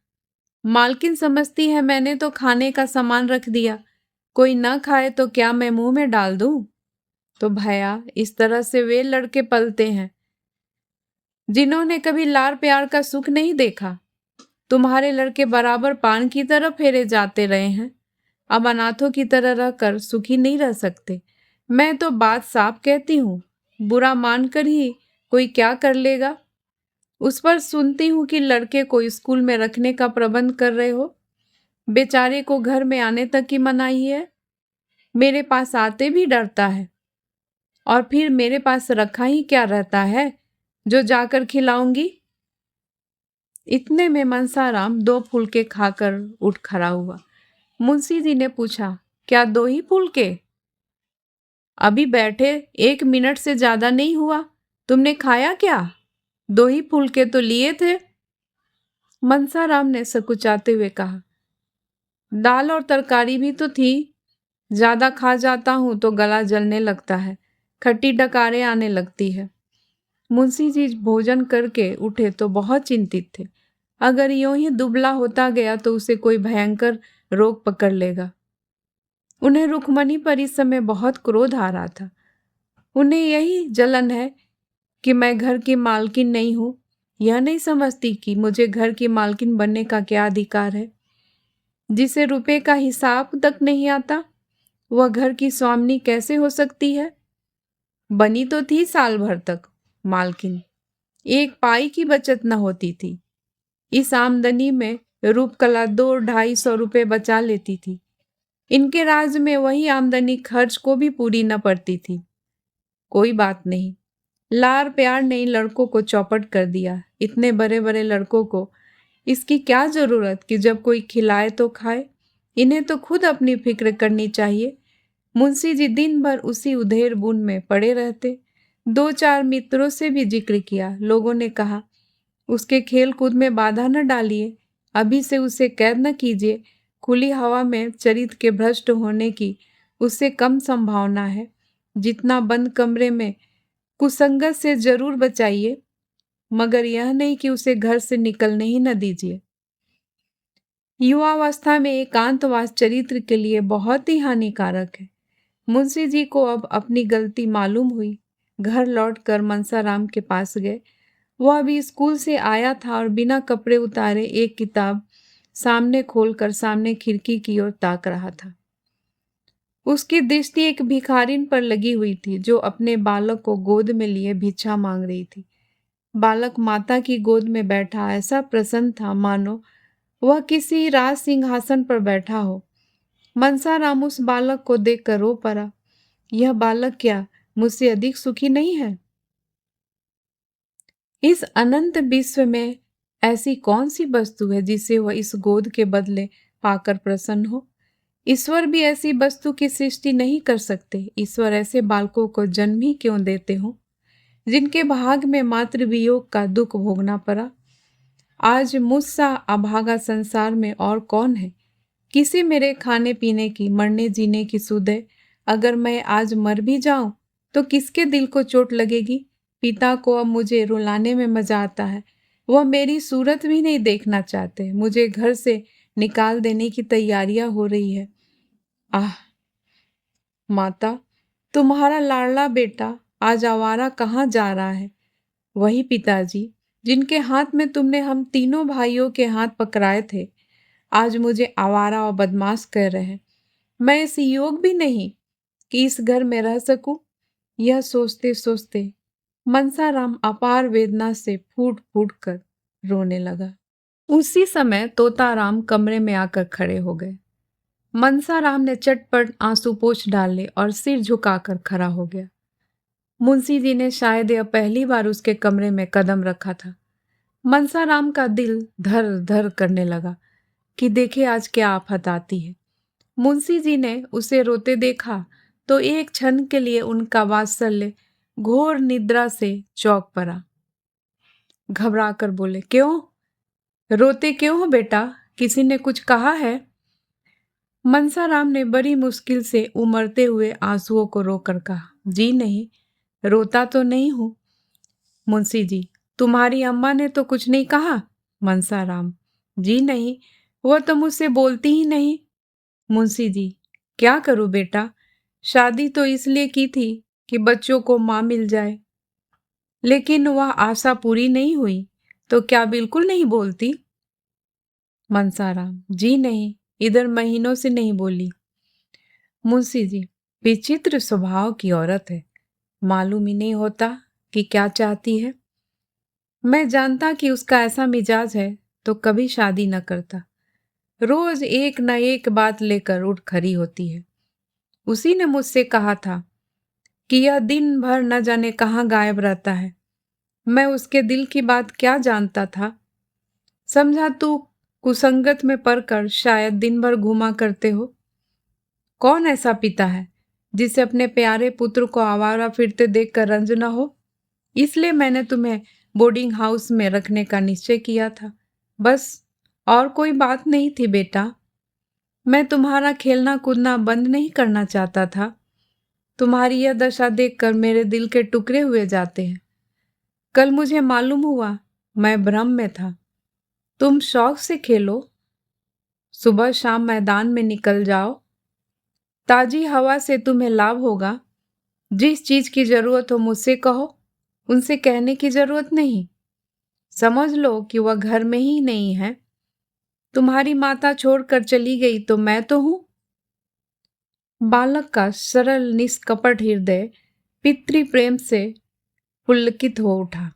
मालकिन समझती है मैंने तो खाने का सामान रख दिया, कोई ना खाए तो क्या मैं मुंह में डाल दूं? तो भैया, इस तरह से वे लड़के पलते हैं जिन्होंने कभी लाड़ प्यार का सुख नहीं देखा। तुम्हारे लड़के बराबर पान की तरह फेरे जाते रहे हैं, अब अनाथों की तरह रहकर सुखी नहीं रह सकते। मैं तो बात साफ कहती हूँ, बुरा मानकर ही कोई क्या कर लेगा। उस पर सुनती हूँ कि लड़के को स्कूल में रखने का प्रबंध कर रहे हो। बेचारे को घर में आने तक की मनाही है, मेरे पास आते भी डरता है। और फिर मेरे पास रखा ही क्या रहता है जो जाकर खिलाऊंगी? इतने में मनसाराम 2 फुलके खाकर उठ खड़ा हुआ। मुंशी जी ने पूछा, क्या 2 ही फुलके? अभी बैठे 1 मिनट से ज्यादा नहीं हुआ, तुमने खाया क्या? 2 ही फुलके तो लिए थे। मनसाराम ने सकुचाते हुए कहा, दाल और तरकारी भी तो थी, ज्यादा खा जाता हूं तो गला जलने लगता है, खट्टी डकारें आने लगती है। मुंशी जी भोजन करके उठे तो बहुत चिंतित थे। अगर यूं ही दुबला होता गया तो उसे कोई भयंकर रोग पकड़ लेगा। उन्हें रुक्मणी पर इस समय बहुत क्रोध आ रहा था। उन्हें यही जलन है कि मैं घर की मालकिन नहीं हूं, यह नहीं समझती कि मुझे घर की मालकिन बनने का क्या अधिकार है। जिसे रुपए का हिसाब तक नहीं आता वह घर की स्वामिनी कैसे हो सकती है? बनी तो थी साल भर तक मालकिन, 1 पाई की बचत न होती थी। इस आमदनी में रूपकला 2-250 रुपए बचा लेती थी। इनके राज में वही आमदनी खर्च को भी पूरी न पड़ती थी। कोई बात नहीं, लार प्यार ने इन लड़कों को चौपट कर दिया। इतने बड़े बड़े लड़कों को इसकी क्या जरूरत कि जब कोई खिलाए तो खाए? इन्हें तो खुद अपनी फिक्र करनी चाहिए। मुंशी जी दिन भर उसी उधेड़ बुन में पड़े रहते। 2-4 मित्रों से भी जिक्र किया। लोगों ने कहा, उसके खेल कूद में बाधा न डालिए, अभी से उसे कैद न कीजिए। खुली हवा में चरित्र के भ्रष्ट होने की उससे कम संभावना है। जितना बंद कमरे में कुसंगत से जरूर बचाइए, मगर यह नहीं कि उसे घर से निकलने ही न दीजिए। युवावस्था में एकांतवास चरित्र के लिए बहुत ही हानिकारक है। मुंशी जी को अब अपनी गलती मालूम हुई। घर लौटकर मनसाराम के पास गए। वह अभी स्कूल से आया था और बिना कपड़े उतारे एक किताब सामने खोलकर सामने खिड़की की ओर ताक रहा था। उसकी दृष्टि एक भिखारिन पर लगी हुई थी जो अपने बालक को गोद में लिए भिक्षा मांग रही थी। बालक माता की गोद में बैठा ऐसा प्रसन्न था मानो वह किसी राज सिंहासन पर बैठा हो। मनसाराम उस बालक को देखकर रो पड़ा। यह बालक क्या मुझसे अधिक सुखी नहीं है? इस अनंत विश्व में ऐसी कौन सी वस्तु है जिसे वह इस गोद के बदले पाकर प्रसन्न हो? ईश्वर भी ऐसी वस्तु की सृष्टि नहीं कर सकते। ईश्वर ऐसे बालकों को जन्म ही क्यों देते हो जिनके भाग में मातृ वियोग का दुख भोगना पड़ा? आज मुझसा अभागा संसार में और कौन है? किसी मेरे खाने पीने की मरने जीने की सुध है? अगर मैं आज मर भी जाऊं तो किसके दिल को चोट लगेगी? पिता को अब मुझे रुलाने में मजा आता है। वह मेरी सूरत भी नहीं देखना चाहते। मुझे घर से निकाल देने की तैयारियां हो रही है। आह माता, तुम्हारा लाडला बेटा आज आवारा कहाँ जा रहा है? वही पिताजी जिनके हाथ में तुमने हम तीनों भाइयों के हाथ पकड़ाए थे, आज मुझे आवारा और बदमाश कह रहे हैं। मैं इस योग भी नहीं कि इस घर में रह सकूं। यह सोचते सोचते मनसाराम अपार वेदना से फूट फूट कर रोने लगा। उसी समय तोताराम कमरे में आकर खड़े हो गए। मनसाराम ने चटपट आंसू पोंछ डाले और सिर झुकाकर खड़ा हो गया। मुंशी जी ने शायद यह पहली बार उसके कमरे में कदम रखा था। मनसाराम का दिल धर धर करने लगा कि देखे आज क्या आफत आती है। मुंशी जी ने उसे रोते देखा तो एक क्षण के लिए उनका वात्सल्य घोर निद्रा से चौंक पड़ा। घबरा कर बोले, क्यों रोते क्यों हो बेटा, किसी ने कुछ कहा है? मनसाराम ने बड़ी मुश्किल से उमड़ते हुए आंसुओं को रोककर कहा, जी नहीं, रोता तो नहीं हूं। मुंशी जी, तुम्हारी अम्मा ने तो कुछ नहीं कहा? मनसाराम, जी नहीं, वह तो मुझसे बोलती ही नहीं। मुंशी जी, क्या करूं बेटा, शादी तो इसलिए की थी कि बच्चों को मां मिल जाए, लेकिन वह आशा पूरी नहीं हुई, तो क्या बिल्कुल नहीं बोलती? मनसाराम, जी नहीं, इधर महीनों से नहीं बोली। मुंशी जी, विचित्र स्वभाव की औरत है, मालूम ही नहीं होता कि क्या चाहती है। मैं जानता कि उसका ऐसा मिजाज है तो कभी शादी न करता, रोज एक न एक बात लेकर उठ खड़ी होती है। उसी ने मुझसे कहा था कि यह दिन भर न जाने कहाँ गायब रहता है। मैं उसके दिल की बात क्या जानता था। समझा तू कुसंगत में पड़कर शायद दिन भर घूमा करते हो। कौन ऐसा पिता है जिसे अपने प्यारे पुत्र को आवारा फिरते देखकर रंज न हो। इसलिए मैंने तुम्हें बोर्डिंग हाउस में रखने का निश्चय किया था, बस, और कोई बात नहीं थी बेटा। मैं तुम्हारा खेलना कूदना बंद नहीं करना चाहता था। तुम्हारी यह दशा देखकर मेरे दिल के टुकड़े हुए जाते हैं। कल मुझे मालूम हुआ मैं भ्रम में था। तुम शौक से खेलो, सुबह शाम मैदान में निकल जाओ, ताजी हवा से तुम्हें लाभ होगा। जिस चीज की जरूरत हो मुझसे कहो, उनसे कहने की जरूरत नहीं। समझ लो कि वह घर में ही नहीं है। तुम्हारी माता छोड़कर चली गई तो मैं तो हूं। बालक का सरल निष्कपट हृदय पितृ प्रेम से पुलकित हो उठा।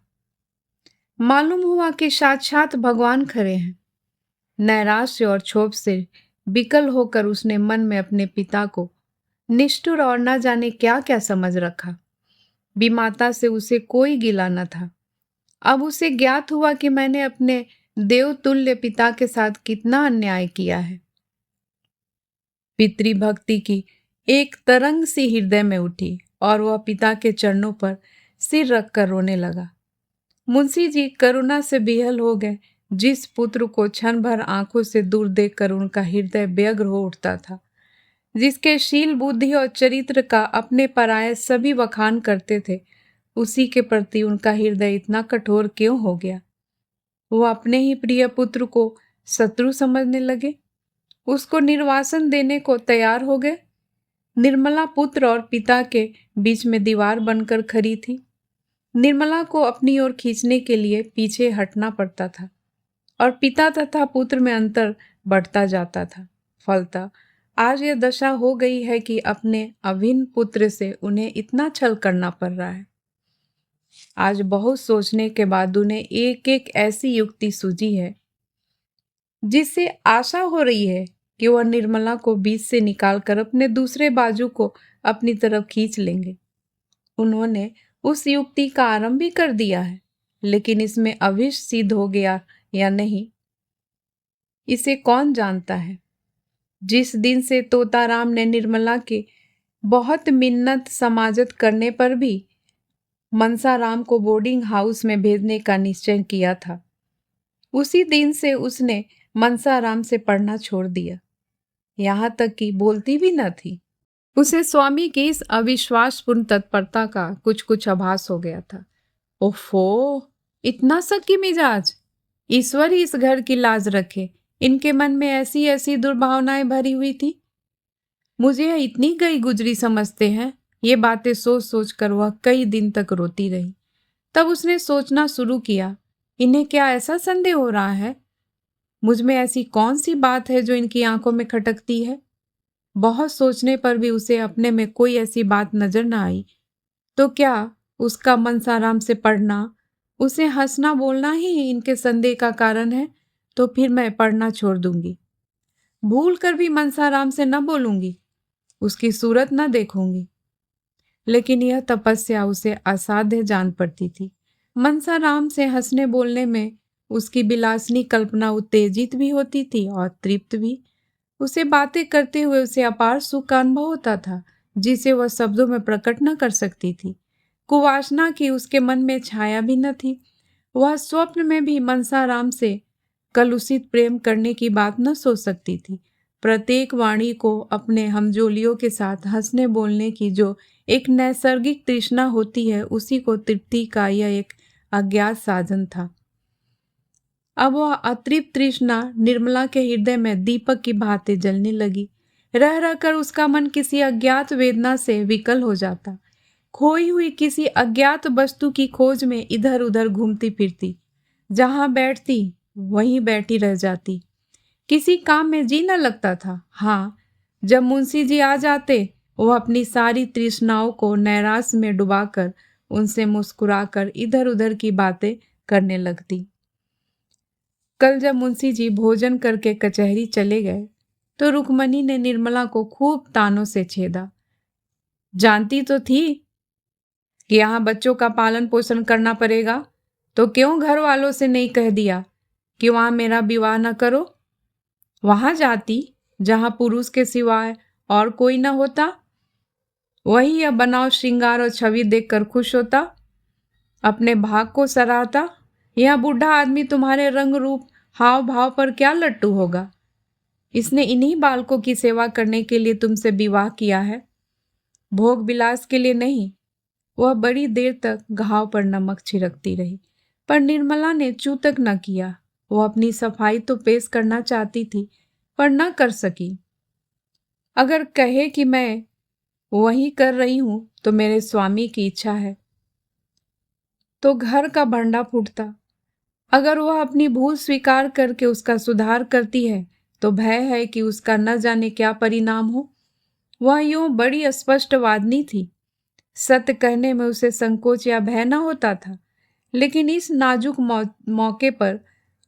मालूम हुआ कि साक्षात भगवान खड़े हैं। नैराश्य और क्षोभ से विकल होकर उसने मन में अपने पिता को निष्ठुर और न जाने क्या क्या समझ रखा। विमाता से उसे कोई गिला न था। अब उसे ज्ञात हुआ कि मैंने अपने देवतुल्य पिता के साथ कितना अन्याय किया है। पितृभक्ति की एक तरंग सी हृदय में उठी और वह पिता के चरणों पर सिर रखकर रोने लगा। मुंशी जी करुणा से बेहाल हो गए। जिस पुत्र को क्षण भर आंखों से दूर देखकर उनका हृदय व्यग्र हो उठता था, जिसके शील बुद्धि और चरित्र का अपने पराये सभी बखान करते थे, उसी के प्रति उनका हृदय इतना कठोर क्यों हो गया। वो अपने ही प्रिय पुत्र को शत्रु समझने लगे, उसको निर्वासन देने को तैयार हो गए। निर्मला पुत्र और पिता के बीच में दीवार बनकर खड़ी थी। निर्मला को अपनी ओर खींचने के लिए पीछे हटना पड़ता था और पिता तथा पुत्र में अंतर बढ़ता जाता था। फलतः आज यह दशा हो गई है कि अपने अभिन्न पुत्र से उन्हें इतना छल करना पड़ रहा है। आज बहुत सोचने के बाद उन्हें एक एक ऐसी युक्ति सूझी है जिससे आशा हो रही है कि वह निर्मला को बीच से निकालकर अपने दूसरे बाजू को अपनी तरफ खींच लेंगे। उन्होंने उस युक्ति का आरंभ भी कर दिया है, लेकिन इसमें अभिष्ट सिद्ध हो गया या नहीं, इसे कौन जानता है। जिस दिन से तोताराम ने निर्मला के बहुत मिन्नत समाजत करने पर भी मनसाराम को बोर्डिंग हाउस में भेजने का निश्चय किया था, उसी दिन से उसने मनसाराम से पढ़ना छोड़ दिया। यहाँ तक कि बोलती भी न थी। उसे स्वामी की इस अविश्वासपूर्ण तत्परता का कुछ कुछ आभास हो गया था। ओफो, इतना सकी मिजाज! ईश्वर ही इस घर की लाज रखे। इनके मन में ऐसी ऐसी दुर्भावनाएं भरी हुई थी। मुझे यह इतनी गई गुजरी समझते हैं। ये बातें सोच सोच कर वह कई दिन तक रोती रही। तब उसने सोचना शुरू किया, इन्हें क्या ऐसा संदेह हो रहा है? मुझ में ऐसी कौन सी बात है जो इनकी आंखों में खटकती है? बहुत सोचने पर भी उसे अपने में कोई ऐसी बात नजर न आई। तो क्या उसका मनसाराम से पढ़ना, उसे हंसना बोलना ही इनके संदेह का कारण है? तो फिर मैं पढ़ना छोड़ दूंगी। भूल कर भी मनसाराम से न बोलूंगी, उसकी सूरत न देखूंगी। लेकिन यह तपस्या उसे असाध्य जान पड़ती थी। मनसाराम से हंसने बोलने में उसकी विलासिनी कल्पना उत्तेजित भी होती थी और तृप्त भी। उसे बातें करते हुए उसे अपार सुख का अनुभव होता था, जिसे वह शब्दों में प्रकट न कर सकती थी। कुवासना की उसके मन में छाया भी न थी। वह स्वप्न में भी मनसाराम से कलुषित प्रेम करने की बात न सोच सकती थी। प्रत्येक वाणी को अपने हमजोलियों के साथ हंसने बोलने की जो एक नैसर्गिक तृष्णा होती है, उसी को तृप्ति का यह एक अज्ञात साधन था। अब वह अतृप्त तृष्णा निर्मला के हृदय में दीपक की भांति जलने लगी। रह रहकर उसका मन किसी अज्ञात वेदना से विकल हो जाता। खोई हुई किसी अज्ञात वस्तु की खोज में इधर उधर घूमती फिरती, जहां बैठती वहीं बैठी रह जाती। किसी काम में जी न लगता था। हाँ, जब मुंशी जी आ जाते, वह अपनी सारी तृष्णाओं को नैराश्य में डुबाकर उनसे मुस्कुराकर इधर उधर की बातें करने लगती। कल जब मुंशी जी भोजन करके कचहरी चले गए, तो रुक्मणी ने निर्मला को खूब तानों से छेदा। जानती तो थी कि यहाँ बच्चों का पालन पोषण करना पड़ेगा, तो क्यों घर वालों से नहीं कह दिया कि वहाँ मेरा विवाह न करो? वहां जाती जहां पुरुष के सिवाय और कोई न होता। वही यह बनाव श्रृंगार और छवि देखकर खुश होता, अपने भाग को सराहता। यह बूढ़ा आदमी तुम्हारे रंग रूप हाव भाव पर क्या लट्टू होगा? इसने इन्हीं बालकों की सेवा करने के लिए तुमसे विवाह किया है, भोग विलास के लिए नहीं। वह बड़ी देर तक घाव पर नमक छिड़कती रही, पर निर्मला ने चू तक न किया। वह अपनी सफाई तो पेश करना चाहती थी, पर न कर सकी। अगर कहे कि मैं वही कर रही हूं तो मेरे स्वामी की इच्छा है, तो घर का भंडा फूटता। अगर वह अपनी भूल स्वीकार करके उसका सुधार करती है, तो भय है कि उसका न जाने क्या परिणाम हो। वह यूं बड़ी स्पष्टवादिनी थी। सत्य कहने में उसे संकोच या भय न होता था, लेकिन इस नाजुक मौके पर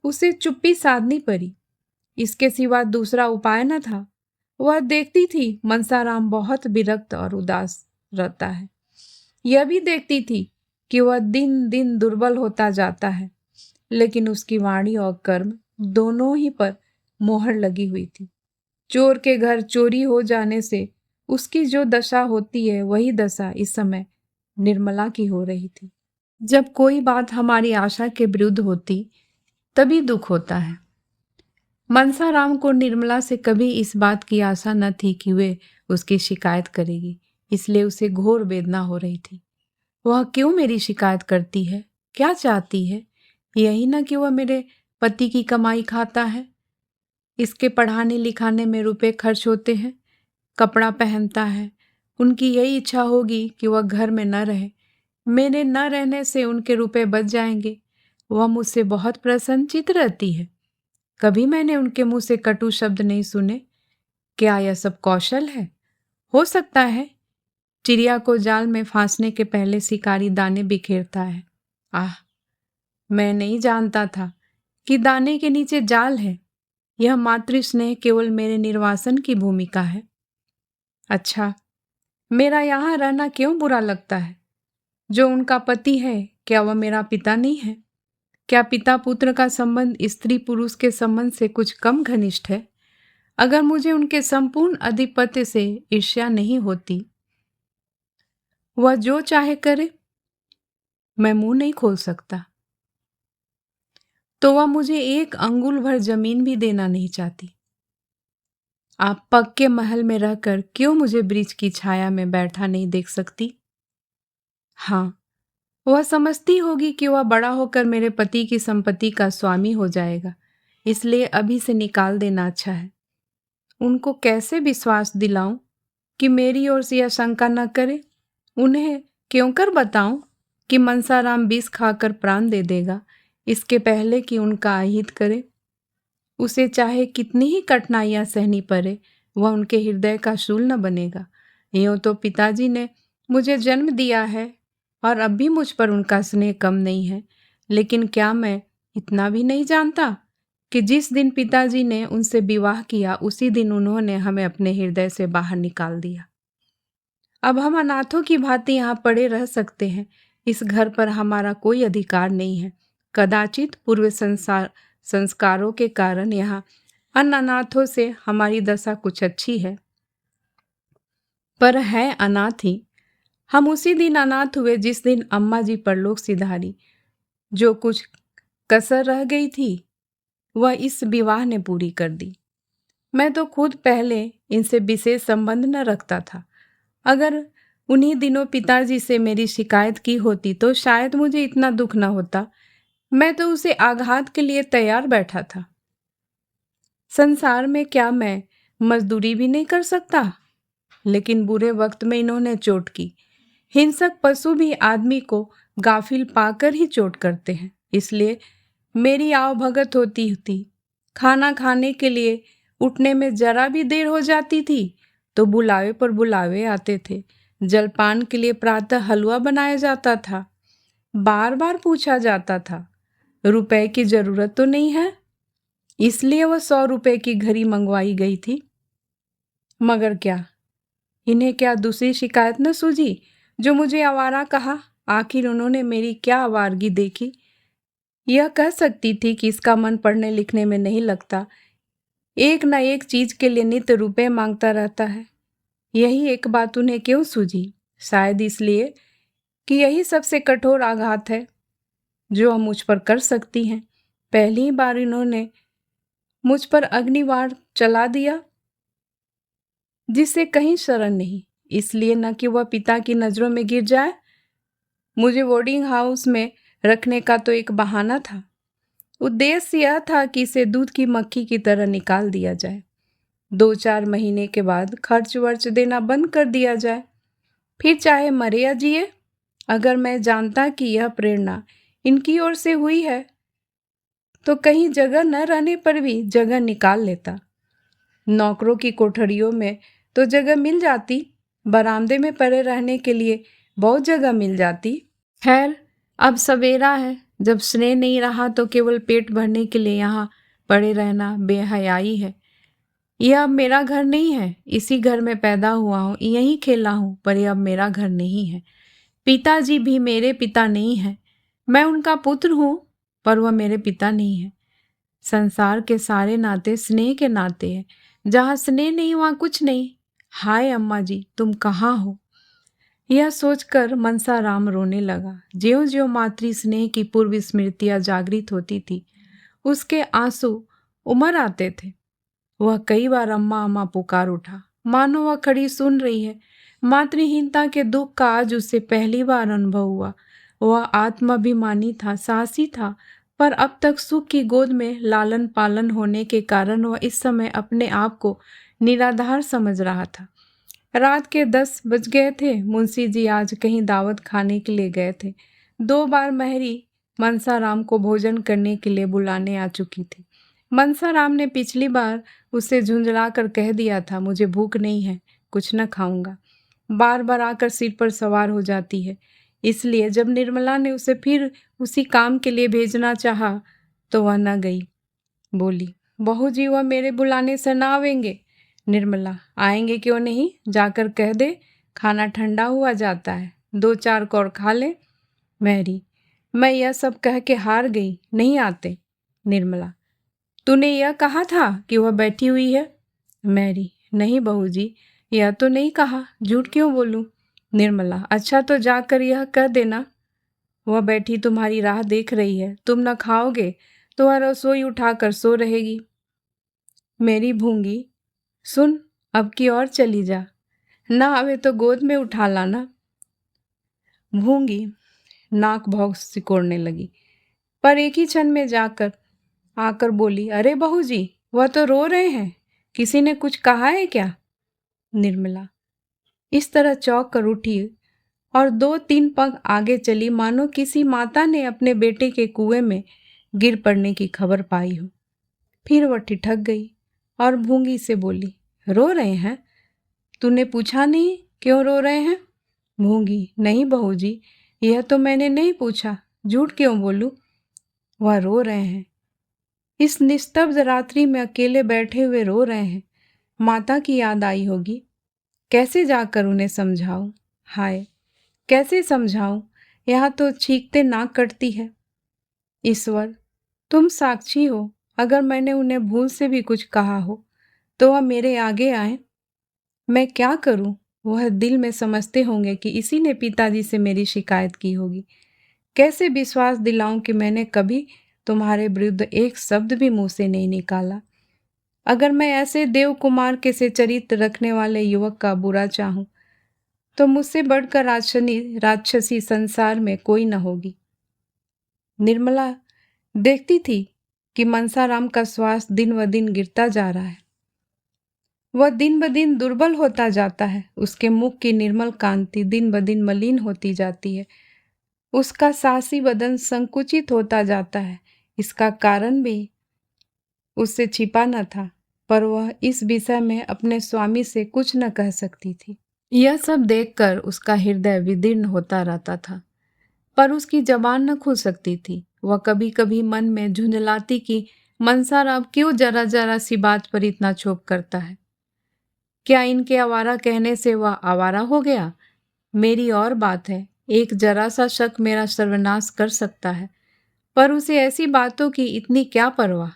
उसे चुप्पी साधनी पड़ी। इसके सिवा दूसरा उपाय न था। वह देखती थी मनसाराम बहुत विरक्त और उदास रहता है। यह भी देखती थी कि वह दिन दिन दुर्बल होता जाता है, लेकिन उसकी वाणी और कर्म दोनों ही पर मोहर लगी हुई थी। चोर के घर चोरी हो जाने से उसकी जो दशा होती है, वही दशा इस समय निर्मला की हो रही थी। जब कोई बात हमारी आशा के विरुद्ध होती, तभी दुख होता है। मनसाराम को निर्मला से कभी इस बात की आशा न थी कि वे उसकी शिकायत करेगी, इसलिए उसे घोर वेदना हो रही थी। वह क्यों मेरी शिकायत करती है? क्या चाहती है? यही ना कि वह मेरे पति की कमाई खाता है, इसके पढ़ाने लिखाने में रुपए खर्च होते हैं, कपड़ा पहनता है। उनकी यही इच्छा होगी कि वह घर में न रहे। मेरे न रहने से उनके रुपए बच जाएंगे। वह मुझसे बहुत प्रसन्नचित्त रहती है। कभी मैंने उनके मुंह से कटु शब्द नहीं सुने। क्या यह सब कौशल है? हो सकता है चिड़िया को जाल में फांसने के पहले शिकारी दाने बिखेरता है। आह, मैं नहीं जानता था कि दाने के नीचे जाल है। यह मातृ स्नेह केवल मेरे निर्वासन की भूमिका है। अच्छा, मेरा यहाँ रहना क्यों बुरा लगता है? जो उनका पति है, क्या वह मेरा पिता नहीं है? क्या पिता पुत्र का संबंध स्त्री पुरुष के संबंध से कुछ कम घनिष्ठ है? अगर मुझे उनके संपूर्ण आधिपत्य से ईर्ष्या नहीं होती, वह जो चाहे करे, मैं मुंह नहीं खोल सकता, तो वह मुझे एक अंगुल भर जमीन भी देना नहीं चाहती। आप पक्के महल में रहकर क्यों मुझे वृक्ष की छाया में बैठा नहीं देख सकती? हाँ, वह समझती होगी कि वह बड़ा होकर मेरे पति की संपत्ति का स्वामी हो जाएगा, इसलिए अभी से निकाल देना अच्छा है। उनको कैसे विश्वास दिलाऊं कि मेरी ओर से यह शंका न करे? उन्हें क्यों कर बताऊं कि मनसाराम विष खाकर प्राण दे देगा, इसके पहले कि उनका अहित करे? उसे चाहे कितनी ही कठिनाइयां सहनी पड़े, वह उनके हृदय का शूल न बनेगा। यूं तो पिताजी ने मुझे जन्म दिया है और अब भी मुझ पर उनका स्नेह कम नहीं है, लेकिन क्या मैं इतना भी नहीं जानता कि जिस दिन पिताजी ने उनसे विवाह किया, उसी दिन उन्होंने हमें अपने हृदय से बाहर निकाल दिया। अब हम अनाथों की भांति यहाँ पड़े रह सकते हैं। इस घर पर हमारा कोई अधिकार नहीं है। कदाचित पूर्व संस्कारों के कारण यहाँ अनाथों से हमारी दशा कुछ अच्छी है, पर है अनाथ ही। हम उसी दिन अनाथ हुए जिस दिन अम्मा जी परलोक सिधारी। जो कुछ कसर रह गई थी वह इस विवाह ने पूरी कर दी। मैं तो खुद पहले इनसे विशेष संबंध न रखता था। अगर उन्हीं दिनों पिताजी से मेरी शिकायत की होती तो शायद मुझे इतना दुख न होता। मैं तो उसे आघात के लिए तैयार बैठा था। संसार में क्या मैं मजदूरी भी नहीं कर सकता? लेकिन बुरे वक्त में इन्होंने चोट की। हिंसक पशु भी आदमी को गाफिल पाकर ही चोट करते हैं। इसलिए मेरी आवभगत होती थी। खाना खाने के लिए उठने में जरा भी देर हो जाती थी तो बुलावे पर बुलावे आते थे। जलपान के लिए प्रातः हलवा बनाया जाता था। बार बार पूछा जाता था, रुपए की जरूरत तो नहीं है? इसलिए वह 100 रुपए की घड़ी मंगवाई गई थी। मगर क्या इन्हें क्या दूसरी शिकायत न सूझी जो मुझे आवारा कहा? आखिर उन्होंने मेरी क्या आवारगी देखी? यह कह सकती थी कि इसका मन पढ़ने लिखने में नहीं लगता, एक न एक चीज के लिए नित्य रुपए मांगता रहता है। यही एक बात उन्हें क्यों सूझी? शायद इसलिए कि यही सबसे कठोर आघात है जो हम मुझ पर कर सकती हैं। पहली बार इन्होंने मुझ पर अग्निवार चला दिया जिससे कहीं शरण नहीं। इसलिए न कि वह पिता की नजरों में गिर जाए। मुझे बोर्डिंग हाउस में रखने का तो एक बहाना था। उद्देश्य यह था कि इसे दूध की मक्खी की तरह निकाल दिया जाए। 2-4 महीने के बाद खर्च वर्च देना बंद कर दिया जाए, फिर चाहे मरे या जिए। अगर मैं जानता कि यह प्रेरणा इनकी ओर से हुई है तो कहीं जगह न रहने पर भी जगह निकाल लेता। नौकरों की कोठरियों में तो जगह मिल जाती, बरामदे में पड़े रहने के लिए बहुत जगह मिल जाती। खैर, अब सवेरा है। जब स्नेह नहीं रहा तो केवल पेट भरने के लिए यहाँ पड़े रहना बेहयाई है। यह अब मेरा घर नहीं है। इसी घर में पैदा हुआ हूँ, यहीं खेला हूँ, पर यह अब मेरा घर नहीं है। पिताजी भी मेरे पिता नहीं है। मैं उनका पुत्र हूँ, पर वह मेरे पिता नहीं है। संसार के सारे नाते स्नेह के नाते हैं। जहाँ स्नेह नहीं वहाँ कुछ नहीं। हाय अम्मा जी, तुम कहाँ हो? यह सोचकर मनसाराम रोने लगा। ज्यों ज्यों मातृ स्नेह की पूर्व स्मृतियां जागृत होती थी, उसके आंसू उमड़ आते थे। वह कई बार अम्मा अम्मा पुकार उठा, मानो वह खड़ी सुन रही है। मातृहीनता के दुख का आज उसे पहली बार अनुभव हुआ। वह आत्माभिमानी था, साहसी था, पर अब तक सुख की गोद में लालन पालन होने के कारण वह इस समय अपने आप को निराधार समझ रहा था। रात के 10 बज गए थे। मुंशी जी आज कहीं दावत खाने के लिए गए थे। 2 बार महरी मनसाराम को भोजन करने के लिए बुलाने आ चुकी थी। मनसाराम ने पिछली बार उसे झुंझला कर कह दिया था, मुझे भूख नहीं है, कुछ न खाऊंगा। बार बार आकर सिर पर सवार हो जाती है। इसलिए जब निर्मला ने उसे फिर उसी काम के लिए भेजना चाहा तो वह न गई। बोली, बहू जी वह मेरे बुलाने से ना आवेंगे। निर्मला, आएंगे क्यों नहीं, जाकर कह दे खाना ठंडा हुआ जाता है, 2-4 कौर खा ले। मैरी, मैं यह सब कह के हार गई, नहीं आते। निर्मला, तूने यह कहा था कि वह बैठी हुई है। मैरी, नहीं बहू जी, यह तो नहीं कहा, झूठ क्यों बोलूं। निर्मला, अच्छा तो जाकर यह कह देना वह बैठी तुम्हारी राह देख रही है, तुम न खाओगे तो वह रसोई उठाकर सो रहेगी। मेरी भूंगी, सुन, अब की और चली जा, ना आवे तो गोद में उठा लाना। भूंगी नाक भौं सिकोड़ने लगी, पर एक ही क्षण में जाकर आकर बोली, अरे बहू जी, वह तो रो रहे हैं, किसी ने कुछ कहा है क्या? निर्मला इस तरह चौंक कर उठी और 2-3 पग आगे चली मानो किसी माता ने अपने बेटे के कुएं में गिर पड़ने की खबर पाई हो। फिर वह ठिठक गई और भूंगी से बोली, रो रहे हैं? तूने पूछा नहीं क्यों रो रहे हैं? भूंगी, नहीं बहू जी, यह तो मैंने नहीं पूछा, झूठ क्यों बोलूं। वह रो रहे हैं, इस निस्तब्ध रात्रि में अकेले बैठे हुए रो रहे हैं। माता की याद आई होगी। कैसे जाकर उन्हें समझाऊं? हाय, कैसे समझाऊं? यहाँ तो चीखते नाक कटती है। ईश्वर, तुम साक्षी हो, अगर मैंने उन्हें भूल से भी कुछ कहा हो तो वह मेरे आगे आए। मैं क्या करूं? वह दिल में समझते होंगे कि इसी ने पिताजी से मेरी शिकायत की होगी। कैसे विश्वास दिलाऊं कि मैंने कभी तुम्हारे विरुद्ध एक शब्द भी मुंह से नहीं निकाला। अगर मैं ऐसे देव कुमार के से चरित्र रखने वाले युवक का बुरा चाहूं तो मुझसे बढ़कर राक्षसी संसार में कोई न होगी। निर्मला देखती थी कि मनसाराम का श्वास दिन व दिन गिरता जा रहा है। वह दिन ब दिन दुर्बल होता जाता है। उसके मुख की निर्मल कांति दिन ब दिन मलिन होती जाती है। उसका साहसी बदन संकुचित होता जाता है। इसका कारण भी उससे छिपा न था, पर वह इस विषय में अपने स्वामी से कुछ न कह सकती थी। यह सब देखकर उसका हृदय विदीर्ण होता रहता था, पर उसकी जबान न खुल सकती थी। वह कभी कभी मन में झुंझलाती कि मनसाराम क्यों जरा जरा सी बात पर इतना क्षोभ करता है। क्या इनके आवारा कहने से वह आवारा हो गया? मेरी और बात है, एक जरा सा शक मेरा सर्वनाश कर सकता है, पर उसे ऐसी बातों की इतनी क्या परवाह।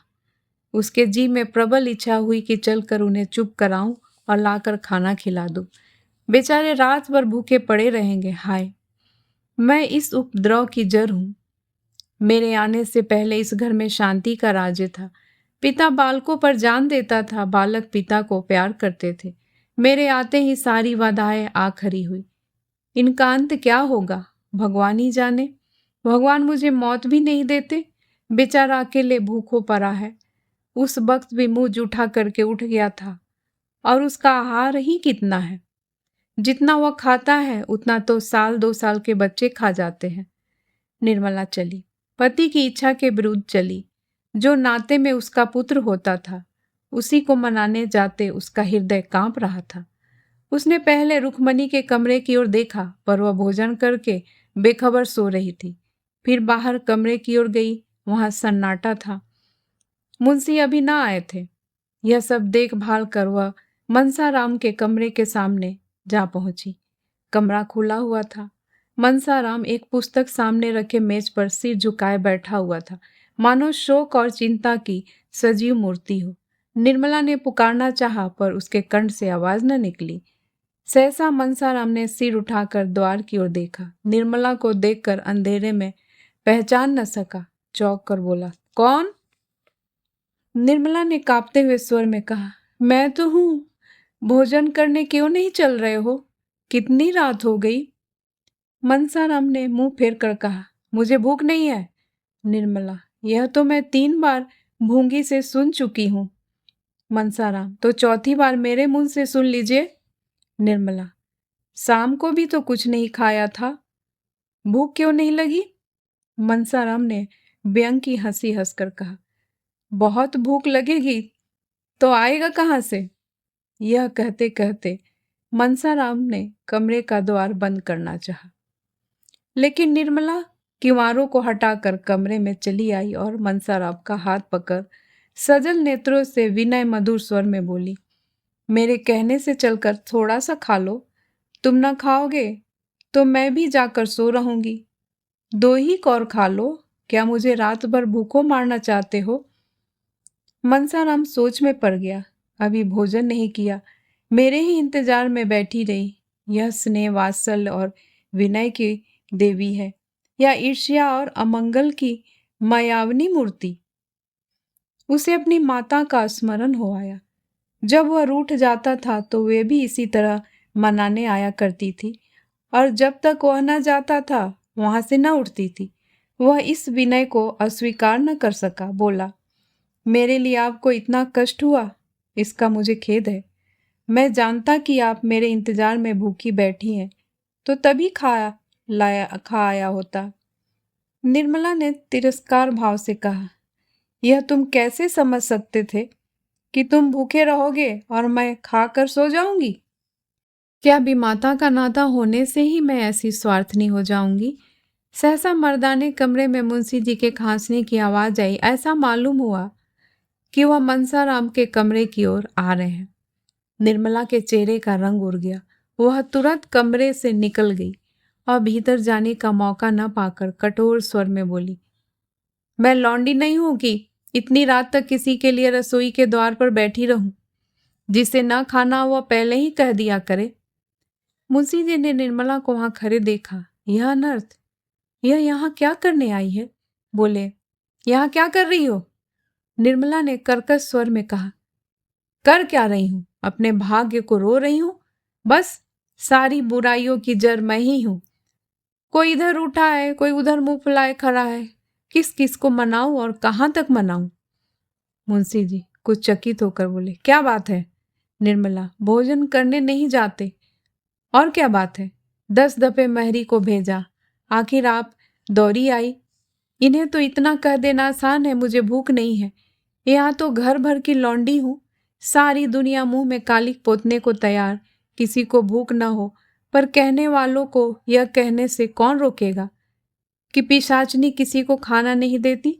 उसके जी में प्रबल इच्छा हुई कि चलकर उन्हें चुप कराऊं और लाकर खाना खिला दूं। बेचारे रात भर भूखे पड़े रहेंगे। हाय, मैं इस उपद्रव की जड़ हूं। मेरे आने से पहले इस घर में शांति का राज्य था। पिता बालकों पर जान देता था, बालक पिता को प्यार करते थे। मेरे आते ही सारी बाधाएं आ खड़ी हुई। इनका अंत क्या होगा भगवान ही जाने। भगवान मुझे मौत भी नहीं देते। बेचारा अकेले भूखों पड़ा है। उस वक्त भी मुंह जूठा करके उठ गया था, और उसका आहार ही कितना है। जितना वह खाता है उतना तो 1-2 साल के बच्चे खा जाते हैं। निर्मला चली, पति की इच्छा के विरुद्ध चली। जो नाते में उसका पुत्र होता था, उसी को मनाने जाते उसका हृदय कांप रहा था। उसने पहले रुक्मणी के कमरे की ओर देखा, पर वह भोजन करके बेखबर सो रही थी। फिर बाहर कमरे की ओर गई, वहां सन्नाटा था। मुंशी अभी ना आए थे। यह सब देखभाल कर वह मनसाराम के कमरे के सामने जा पहुंची। कमरा खुला हुआ था। मनसाराम एक पुस्तक सामने रखे मेज पर सिर झुकाए बैठा हुआ था, मानो शोक और चिंता की सजीव मूर्ति हो। निर्मला ने पुकारना चाहा, पर उसके कंठ से आवाज न निकली। सहसा मनसाराम ने सिर उठाकर द्वार की ओर देखा। निर्मला को देखकर अंधेरे में पहचान न सका। चौंक कर बोला, कौन? निर्मला ने कांपते हुए स्वर में कहा, मैं तो हूं। भोजन करने क्यों नहीं चल रहे हो? कितनी रात हो गई? मनसाराम ने मुंह फेर कर कहा, मुझे भूख नहीं है। निर्मला, यह तो मैं 3 बार भूंगी से सुन चुकी हूं। मनसाराम, तो चौथी बार मेरे मुंह से सुन लीजिए। निर्मला, शाम को भी तो कुछ नहीं खाया था, भूख क्यों नहीं लगी? मनसाराम ने व्यंग की हंसी हंसकर कहा, बहुत भूख लगेगी तो आएगा कहाँ से? यह कहते कहते मनसाराम ने कमरे का द्वार बंद करना चाहा, लेकिन निर्मला किवारों को हटाकर कमरे में चली आई और मनसाराम का हाथ पकड़ सजल नेत्रों से विनय मधुर स्वर में बोली, मेरे कहने से चलकर थोड़ा सा खा लो। तुम ना खाओगे तो मैं भी जाकर सो रहूंगी। 2 ही कौर खा लो। क्या मुझे रात भर भूखों मारना चाहते हो? मनसाराम सोच में पड़ गया। अभी भोजन नहीं किया, मेरे ही इंतजार में बैठी रही। यह स्नेह वात्सल्य और विनय की देवी है या ईर्ष्या और अमंगल की मायावनी मूर्ति? उसे अपनी माता का स्मरण हो आया। जब वह रूठ जाता था तो वे भी इसी तरह मनाने आया करती थी, और जब तक वह न जाता था वहां से न उठती थी। वह इस विनय को अस्वीकार न कर सका। बोला, मेरे लिए आपको इतना कष्ट हुआ, इसका मुझे खेद है। मैं जानता कि आप मेरे इंतजार में भूखी बैठी हैं, तो तभी खा आया होता। निर्मला ने तिरस्कार भाव से कहा, यह तुम कैसे समझ सकते थे कि तुम भूखे रहोगे और मैं खाकर सो जाऊंगी? क्या विमाता का नाता होने से ही मैं ऐसी स्वार्थनी हो जाऊंगी? सहसा मर्दाने कमरे में मुंशी जी के खांसने की आवाज आई। ऐसा मालूम हुआ कि वह मनसाराम के कमरे की ओर आ रहे हैं। निर्मला के चेहरे का रंग उड़ गया। वह तुरंत कमरे से निकल गई और भीतर जाने का मौका न पाकर कठोर स्वर में बोली, मैं लौंडी नहीं हूं कि इतनी रात तक किसी के लिए रसोई के द्वार पर बैठी रहूं? जिसे न खाना वह पहले ही कह दिया करे। मुंशी जी ने निर्मला को वहां खड़े देखा। यह अनर्थ, यह यहाँ क्या करने आई है? बोले, यहाँ क्या कर रही हो? निर्मला ने कर्कश स्वर में कहा, कर क्या रही हूं? अपने भाग्य को रो रही हूं। बस सारी बुराइयों की जड़ मैं ही हूं। कोई इधर उठा है, कोई उधर मुंह फुलाए खड़ा है। किस किस को मनाऊं और कहां तक मनाऊं? मुंशी जी कुछ चकित होकर बोले, क्या बात है? निर्मला, भोजन करने नहीं जाते? और क्या बात है? 10 दफे महरी को भेजा, आखिर आप दौड़ी आई। इन्हें तो इतना कह देना आसान है, मुझे भूख नहीं है। यहाँ तो घर भर की लौंडी हूँ। सारी दुनिया मुंह में कालिक पोतने को तैयार, किसी को भूख न हो। पर कहने वालों को यह कहने से कौन रोकेगा कि पिशाचनी किसी को खाना नहीं देती?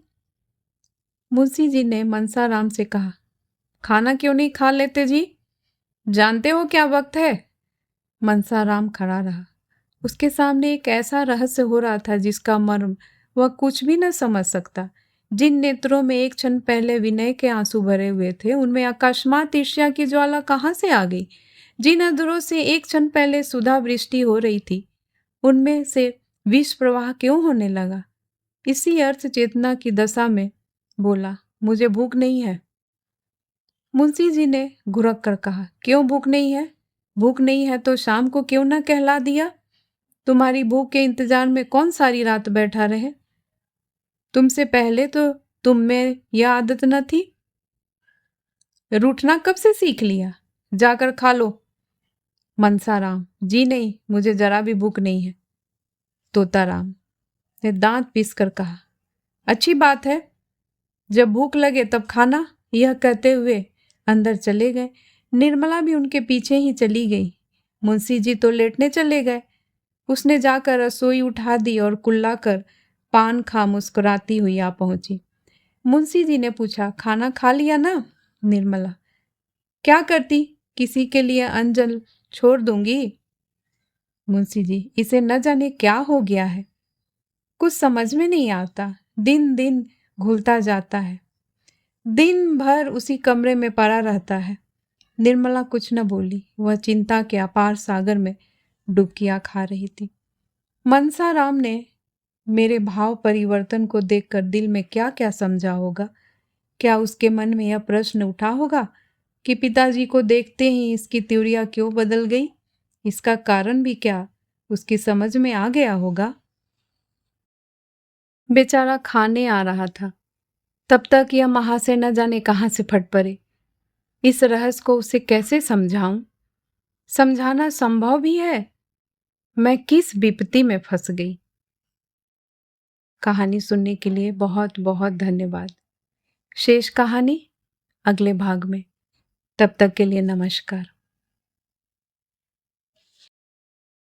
मुंशी जी ने मनसाराम से कहा, खाना क्यों नहीं खा लेते जी? जानते हो क्या वक्त है? मनसाराम खड़ा रहा। उसके सामने एक ऐसा रहस्य हो रहा था जिसका मर्म वह कुछ भी न समझ सकता। जिन नेत्रों में एक क्षण पहले विनय के आंसू भरे हुए थे, उनमें अकस्मात ईर्ष्या की ज्वाला कहाँ से आ गई? जिन अधरों से एक क्षण पहले सुधा वृष्टि हो रही थी, उनमें से विष प्रवाह क्यों होने लगा? इसी अर्थ चेतना की दशा में बोला, मुझे भूख नहीं है। मुंशी जी ने घुरक कर कहा, क्यों भूख नहीं है? भूख नहीं है तो शाम को क्यों न कहला दिया? तुम्हारी भूख के इंतजार में कौन सारी रात बैठा रहे? तुमसे पहले तो तुम में यह आदत न थी। रूठना कब से सीख लिया? जाकर खा लो। मनसाराम, जी नहीं, मुझे जरा भी भूख नहीं है। तोताराम ने दांत पीस कर कहा, अच्छी बात है, जब भूख लगे तब खाना। यह कहते हुए अंदर चले गए। निर्मला भी उनके पीछे ही चली गई। मुंशी जी तो लेटने चले गए। उसने जाकर रसोई उठा दी और कुल्ला कर पान खा मुस्कुराती हुई आ पहुंची। मुंशी जी ने पूछा, खाना खा लिया ना? निर्मला, क्या करती, किसी के लिए अंजल छोड़ दूंगी। मुंशी जी, इसे न जाने क्या हो गया है, कुछ समझ में नहीं आता। दिन दिन घुलता जाता है, दिन भर उसी कमरे में पड़ा रहता है। निर्मला कुछ न बोली। वह चिंता के अपार सागर में डुबकियां खा रही थी। मनसाराम ने मेरे भाव परिवर्तन को देखकर दिल में क्या क्या समझा होगा। क्या उसके मन में यह प्रश्न उठा होगा कि पिताजी को देखते ही इसकी त्योरिया क्यों बदल गई? इसका कारण भी क्या उसकी समझ में आ गया होगा? बेचारा खाने आ रहा था, तब तक यह महाशय न जाने कहां से फट पड़े। इस रहस्य को उसे कैसे समझाऊं? समझाना संभव भी है? मैं किस विपत्ति में फंस गई? कहानी सुनने के लिए बहुत बहुत धन्यवाद। शेष कहानी अगले भाग में। तब तक के लिए नमस्कार।